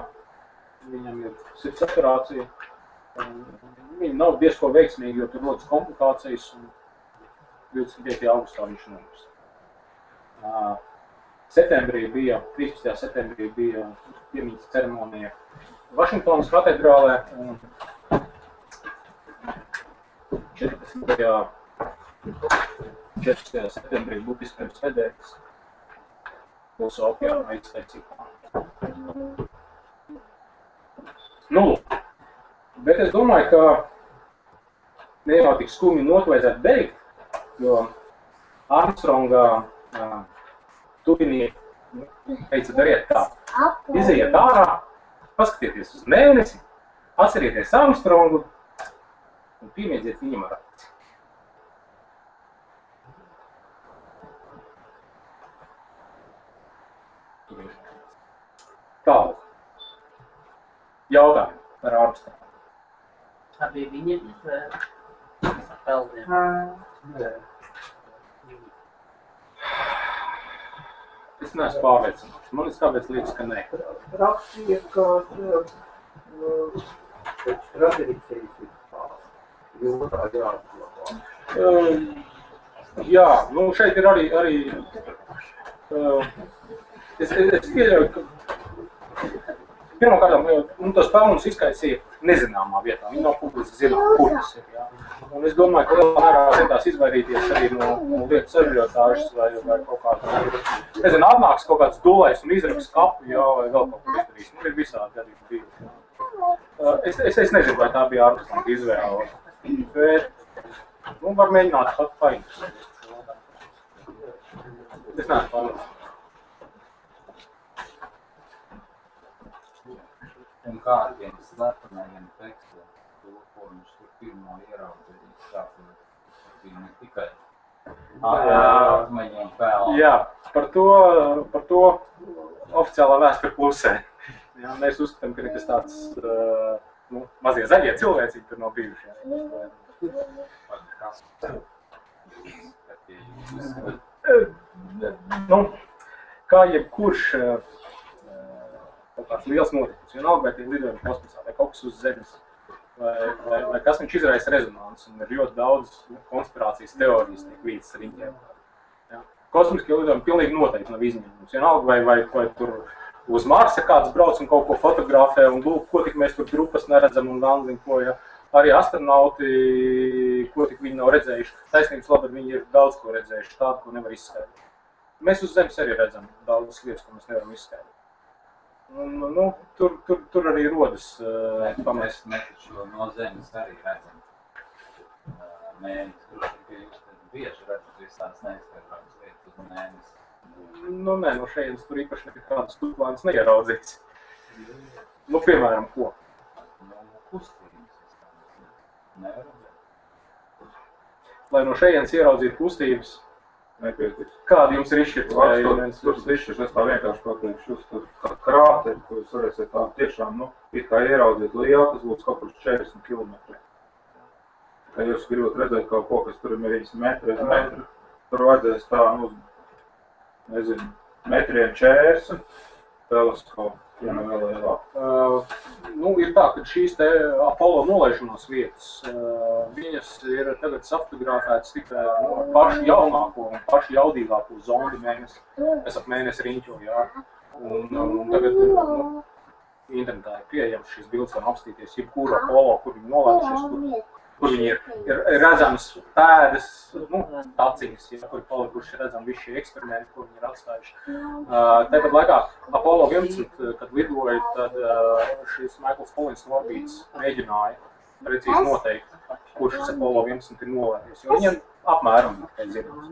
viņam ir sirds operācija. Viņa nav diezko veiksmīga, jo tur rodas komplikācijas, un 25. augustā viņš nomirst. 13. septembrī bija piemiņas ceremonija Vašingtonas katedrālē, un 14. septembrī Budiskajās nedēļas Klusa okeāna aizteicībā. Bet es domāju, ka ne jau tik skumji notu vajadzētu beigt, jo Armstrongā tuvinieki teica, dariet tā. Iziet ārā, paskatieties uz mēnesi, atcerieties Armstrongu un piemiedziet viņam ar aci. Tālāk. Jautājumi par Armstrongu. Tā bija viņa izvēle peldiem. Es neesmu pārliecināts. Man kāpēc liekas, ka nē. Rakstīja, ka radīcijas ir jūtā jāatklāpā. Jā, šeit ir arī es pieļauju, ka pirmkārt, tos pelnus izskaisīja nezināmā vietā. Viņi nav publiski zinām, kur tas ir. Jā. Un es domāju, ka lielā mērā centās izvairīties arī no lietu sažļotāžas vai kaut kādā. Nezinu, atnāks kaut kāds dulais un izraks kapu, jā, vai vēl kaut ko izdarīs. Ir visādi gadījumi bijuši. Es nezinu, vai tā bija Armstronga izvēle. Bet, var mēģināt pat painteresēt. Es neesmu pārliecināts. Un kādiem slepenajiem tekstiem, ko viņš tur pirmo ieraudzījis, kāds bija ne tikai atmaņiem pelni. Jā, par to oficiālā vēsture pusē. Jā, mēs uzskatām, ka nekas tāds mazie zaļie cilvēcīgi tur nav bijuši. Kā jebkurš kaut kāds liels notikums, vienalga vai tie lidojumi kosmosā, vai kaut kas uz Zemes, vai kas viņš izraisa rezonanci, un ir ļoti daudz konspirācijas teorijas tiek līdz riņķiem. Kosmiskie lidojumi pilnīgi noteikti nav izņēmums. Vienalga vai tur uz Marsa kāds brauc un kaut ko fotografē, un lūk, ko tik mēs tur grupas neredzam un vanzim, ko, ja. Arī astronauti, ko tik viņi nav redzējuši. Taisnības labad viņi ir daudz ko redzējuši, tādu, ko nevar izskaidrot. Mēs uz Zemes arī redzam daudzas lietas, ko mēs nevaram izskaidrot. Tur arī rodas Mēs taču no Zemes arī redzam mēnesi, kurš jūs bieži redzat visādas neizskaidrotas lietas uz mēnesi. Nē, no šejienes tur īpaši nekādas turplānas neieraudzīts. Piemēram, ko? Kustības. Nevar redzēt. Lai no šejienes ieraudzītu kustības, nepietiks. Kādi jums ir izšķirti? Tur izšķirs, es tā vienkārši pateikšu, tur krāteri, ko jūs varēsiet tā tiešām, it kā ieraudzīt lielu, tas būs kaut kur 40 kilometri. Ja jūs gribat redzēt kaut ko, kas tur ir 1 metri, tur vajadzēs tā, nezinu, 1,40 m teleskopu, ja ne vēl lielāk. Ir tā, ka šīs te Apollo nolaišanās vietas, viņas ir tagad fotografētas tikai pašu jaunāko un pašu jaudīgāko zondi mēnesi, kas ap mēnesi riņķo, jā. Un tagad internetā ir pieejams šīs bildes, var apstīties jebkuru Apollo, kur viņi nolaidušies, kur viņi ir redzams pēdas, taciņas, kur palikuši redzam visi šie eksperimenti, ko viņi ir atstājuši. Tāpat laikā Apollo 11, kad lidoja, tad šis Michaels Collins no orbītas mēģināja precīzi noteikt, kurš šis Apollo 11 ir nolaidies, jo viņam apmēram tikai zināms.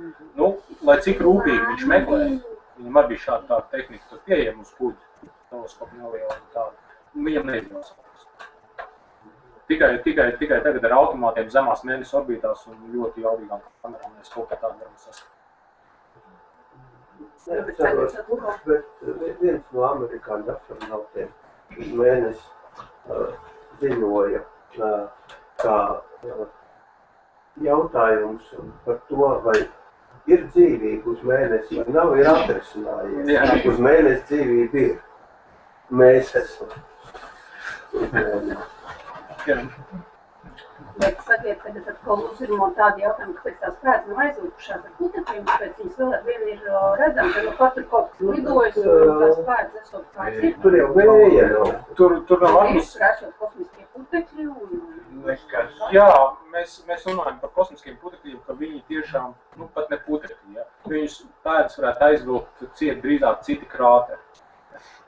Lai cik rūpīgi viņš meklēja, viņam arī bija šāda tāda tehnika, tur pieejama uz kuģi, teleskopu neliela un tāda, viņam neizdevās. Tikai tagad ar automātiem zemās mēnesi orbītās un ļoti jaudīgām kamerām mēs kaut kā tādu varam saskatīt. Bet viens no amerikāņu astronautiem uz mēnesi ziņoja, kā jautājums par to, vai ir dzīvība uz mēnesi, vai nav, ir atrisinājies. Uz mēnesi dzīvība ir. Mēs esam. Bet sakiet, tagad atkal uzvirmo tādi jautājumi, kāpēc tās pēdas nav aizlikušās ar putekļiem, kāpēc viņas vēl ar vienu ir redzami, ka pat tur kaut kas lidojas un tās pēdas esot kāds ir. Tur jau vēja nav. Tur nav atmos. Tur esot kosmiskie putekļi un... Jā, mēs runājam par kosmiskiem putekļiem, ka viņi tiešām, pat ne putekļi, ja. Viņus pēdas varētu aizvilkt ciet drīzāk citi krāteri.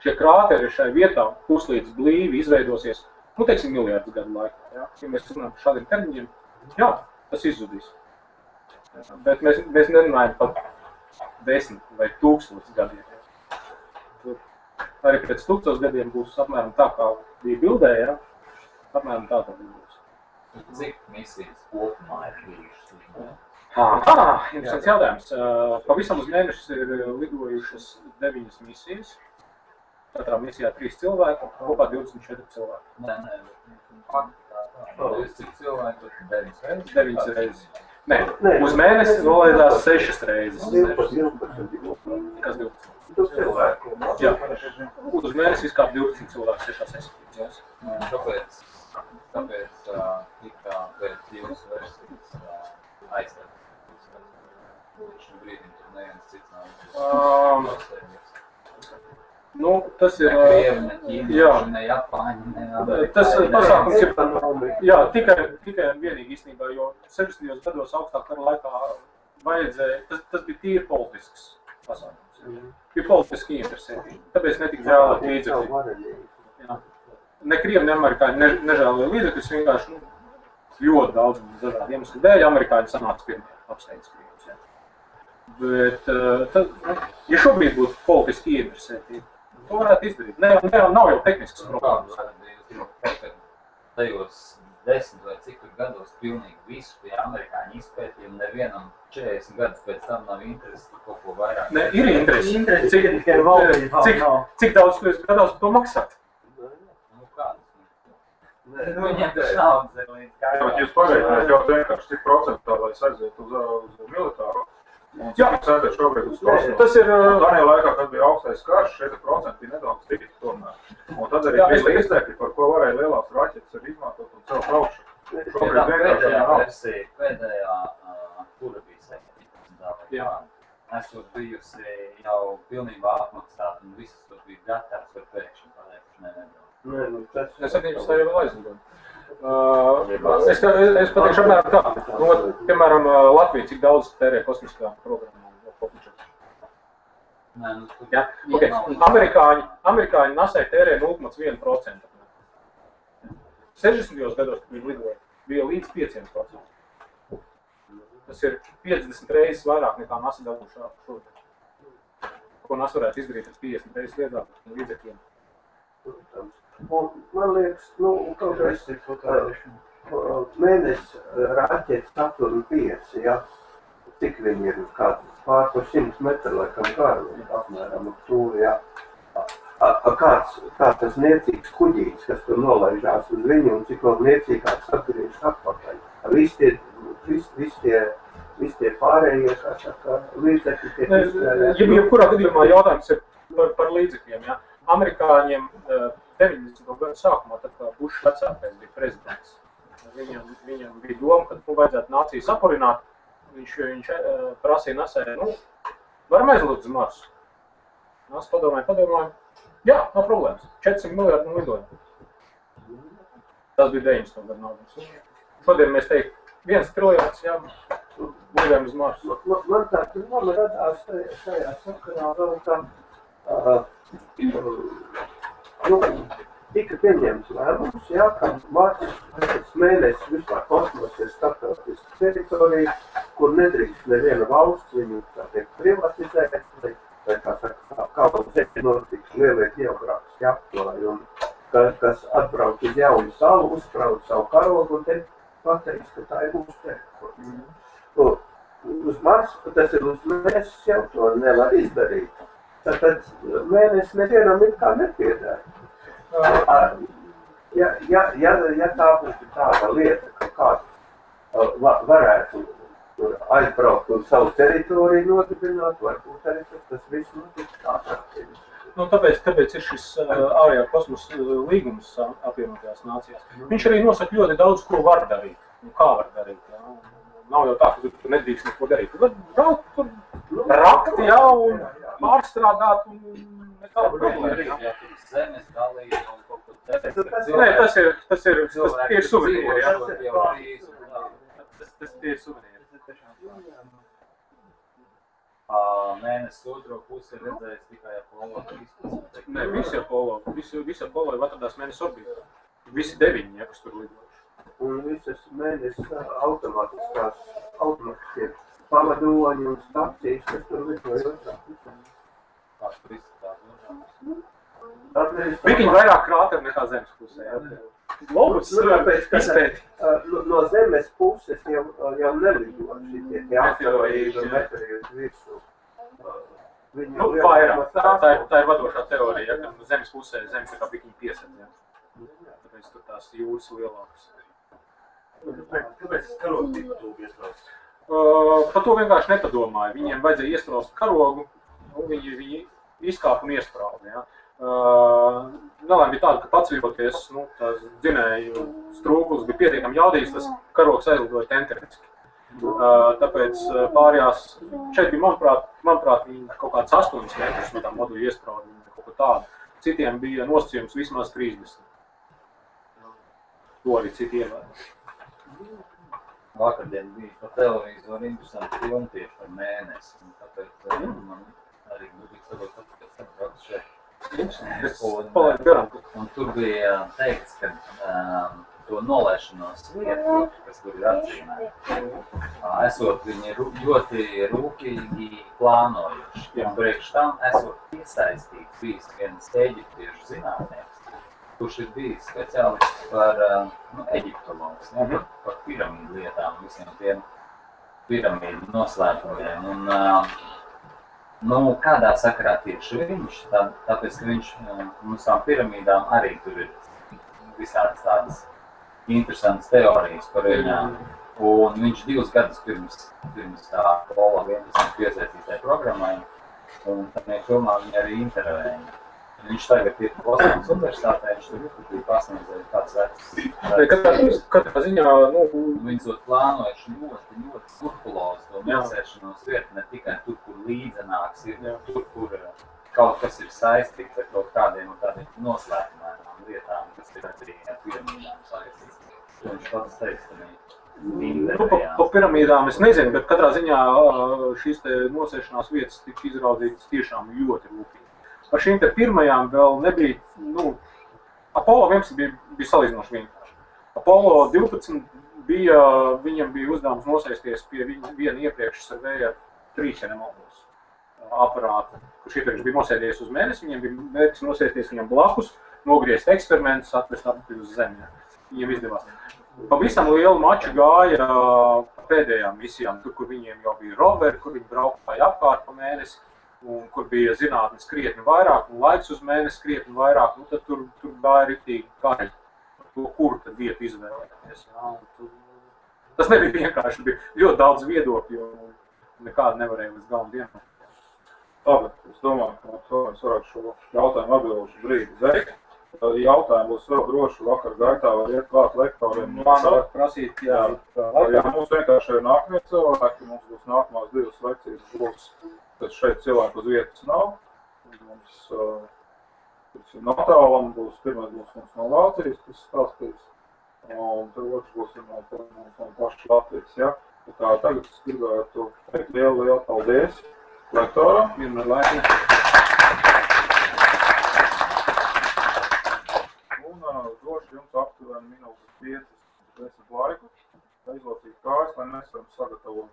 Šie krāteri šai vietā puslīdz blīvi izveidosies, teiksim, miljardus gadu laikā, ja? Ja mēs runājam par šādiem termiņiem, jā, tas izzudīs. Bet mēs nerunājam par 10 vai 1000 gadiem. Tur arī pēc 1000 gadiem būs apmēram tā, kā bija bildē, ja? Apmēram tā būs. Cik misijas kopumā ir bijušas? Interesants jautājums. Pavisam uz mēnešus ir lidojušas 9 misijas. Katrā misijā 3 cilvēki, kopā 24 cilvēki. Nē. Cik cilvēki, 9 reizes. Nē, uz mēnesi nolaidās 6 reizes. 12. Kas 12? Jā. Uz mēnesi viskāp 12 cilvēki 6 sesijās. Kāpēc tika pēc jūsu versijas aizstāvs? Šim brīdim tur neviens cits nav. Tas ir... Ne Krievi, ne ķīnieši, ne Japāņi, ne Amerikāņi. Tas pasākums ir... Jā, tikai un vienīgi īstenībā, jo 60. gados augstāk kara laikā vajadzēja... Tas bija tīri politisks pasākums. Bija politiski interesēti. Tāpēc netika žēlēt līdzekļi. Ne Krievi, ne Amerikāņi nežēlēja līdzekļus, vienkārši ļoti daudz dažādu iemeslu dēļ. Amerikāņi sanāca pirmie apsteidz Krievus. Bet, ja šobrīd būtu politiski interesēti, to varētu izdarīt. Nav jau tehniskas problēmas. Tajos 10 vai cik tur gados pilnīgi visu tie amerikāņi izpētīja, un nevienam 40 gadus pēc tam nav interesi kaut ko vairāk. Ne, ir interesi. Cik daudz tu esi gadās to maksāt? Nu kādas? Viņiem taču naudas ir līdz kā. Jūs pagaidiet, jau vienkārši cik procentāli aiziet uz militāru. Un cik centri šobrīd uz kosmosu. Tas ir... Tādā laikā, kad bija augstais karš, 4% bija nedaudz tika tomēr. Un tad arī bija līdzekļi, par ko varēja lielās raķetes arī izmantot un celt augšu. Šobrīd vienkārši nav. Pēdējā, kura bija 17. Jā. Esot bijusi jau pilnībā apmaksāta un visas tur bija gatavs, var pēkšņi palēkuši nedaudz. Es 17. jau vēl aizlidoju. Es pateikšu apmēram tā. Nu, piemēram, Latvija cik daudz tērē kosmiskā programmā? Ja? Okay. Amerikāņi NASAi tērē 0,1%. 60. gados, kad viņi lidoja, bija līdz 5%. Tas ir 50 reizes vairāk nekā NASA dabūšā šodien. Ko NASA varētu izdarīt ar 50 reizes lielākiem līdzekļiem. Un man liekas, kaut kas mēnesis raķetes Saturn 5, ja? Cik viņi ir pār par 100 metru, laikam garu, apmēram ap stūri, ja? Kāds tas niecīgs kuģīts, kas tur nolaižās uz viņu, un cik vēl niecīgāks atgriežas atpakaļ. Visi tie pārējie, kā saka, līdzekļi tiek izstrādāti. Jebkurā gadījumā jautājums ir par līdzekļiem, ja? Amerikāņiem 90. gadu sākumā, tad kā Bušs vecākais bija prezidents. Viņam bija doma, ka vajadzētu nāciju sapurināt. Viņš prasīja NASAi, varam aizlikt uz Marsu. NASA padomāja. Jā, nav problēmas. 400 miljardi lidojumu. Tas bija 90. gadu naudas. Šodien mēs teikt, 1 triljons, jā, lidojam uz Marsu. Man tā doma radās šajā sakarā vēl tā, tika pieņemts lēmums, jā, ka Marss mēnesis vispār kosmos ir starptautiska teritorija, kur nedrīkst neviena valsts viņu, tā teikt, privatizēt, vai kā saka, kaut zemi notiks lielie geogrāfiski apklāji, un kas atbrauc uz jaunu salu, uzspraud savu karogu, un te pateiks, ka tā ir mūsu teritorija. Uz Marsu, tas ir uz mēnesis jau to nevar izdarīt. Tātad mēnesis nevienam ir kā nepiedēja. Ja tā būtu tāda lieta, ka kāds varētu aizbraukt un savu teritoriju nodibināt, varbūt arī tas viss notiks tādā. Tāpēc ir šis ārējā kosmosa līgums apvienotajās nācijās. Viņš arī nosaka ļoti daudz, ko var darīt, kā var darīt. Jā. Nav jau tā, ka tu nedrīkst neko darīt. Tu vari braukt tur, rakt, jā, un pārstrādāt, un nekāda problēma. Jā, tur zemes dalība un kaut ko tādu. Nē, tas ir suvenīri, jā. Tas ir suvenīri. Mēnesis otro pusi ir redzējis tikai Apollo 13. Nē, visi Apollo jau atradās mēnesis orbītā. Visi 9, ja, kas tur lidojuši. Un visas mēnesis automātiskie pavadoņi un stacijas, kas tur lidoja. Kāds tur izskatās? Bikiņi vairāk krāteri nekā zemes pusē, jā. Lobus izpēti. No zemes puses jau nelido šitie asteroīdi un meteorīti uz virsmu. Vairāk. Tā ir vadošā teorija, ja, ka zemes pusē zemes ir kā bikiņi piesardz, jā. Tāpēc tur tās jūras lielākas. Kāpēc karogu tika tūk iestrausts? Par to vienkārši nepadomāja. Viņiem vajadzēja iestraust karogu, un viņi izkāpa un iesprauda. Ja. Nelēm bija tāda, ka paceļoties, tās dzinēju strūklis bija pietiekami jaudīgs, tas karogs aizlidoja tenteriski. Tāpēc pārējās, šeit bija, manuprāt, viņi kaut kāds 8 metrus no tā moduļa iesprauda, kaut ko tādu. Citiem bija nosacījums vismaz 30. To arī citi ievēr. Vakardien bija pa televizoru interesanti filmu tieši par mēnesi, un tāpēc man arī būtu sakot, ka brauc šeit. Un tur bija teikts, ka to nolaišanos vietu, kas tur ir atzīmēta, esot viņi ļoti rūpīgi plānojuši. Un priekš tam esot iesaistīts bijis viens eģiptiešu zinātnieks, kurš ir bijis speciālists par eģiptologs, par piramīdu lietām, visiem tiem piramīdu noslēpumiem. Un, kādā sakarā tieši viņš, tāpēc, ka viņš mums tām piramīdām arī tur ir visādas tādas interesantas teorijas par viņām. Un viņš 2 gadus pirms tā Apollo 11 piesaistītai programmai, un tādā filmā viņi arī intervēja. Viņš tagad ir Bostonas universitātē, viņš tur ir pasniedzējis kāds vecs. Katrā ziņā, Viņi to plānojuši ļoti skrupulāzi, to mēsēšanos vietu, ne tikai tur, kur līdzenāks ir, tur, kur kaut kas ir saistīts ar kaut kādiem un tādiem noslēpumēnām lietām, kas ir arī ar piramīdām saistīts. Viņš pats teica, Pa piramīdām es nezinu, bet katrā ziņā šīs te nosēšanās vietas tika izraudzītas tiešām ļoti rūpīgi. Par šīm te pirmajām vēl nebija, Apollo 11 bija salīdzinoši vienkārši. Apollo 12 viņam bija uzdevums nosēsties pie viena iepriekš servēja 3 aparāta, kurš iepriekš bija nosēdies uz Mēnesi, viņam bija mērķis nosēsties viņam blakus, nogriezt eksperimentus, atvest atpakaļ uz Zemi. Viņiem izdevās. Pavisam lielu maču gāja pēdējām misijām, tur, kur viņiem jau bija roveri, kur viņi braukāja apkārt pa Mēnesi, un kur bija zinātnes krietni vairāk, un laiks uz Mēnesi krietni vairāk, tad tur gāja riktīgi kāri par to, kur tad vietu izvēlēties. Tas nebija vienkārši, bija ļoti daudz viedokļu, un nekāda nevarēja līdz galam dienām. Labi, es domāju, ka mēs varētu šo jautājumu atbildušu brīdi veikt. Jautājumi būs vēl droši vakar gaitā, var iet klāt lektoriem. Man var prasīt, jā, mums vienkārši ir nākamie cilvēki, mums būs nākamās 2 lekcijas, būs, tad šeit cilvēku uz vietas nav. Mums Natālam būs, pirmais būs mums no Vācijas, kas stāstīs, un tad otrs būs no paša Latvijas, ja? Tā tagad es gribētu teikt lielu paldies lektoram. Vienmēr laipni. Došu jums aptuveni minūtes 5-10 laiku, aizlocīt kājas, lai mēs varam sagatavot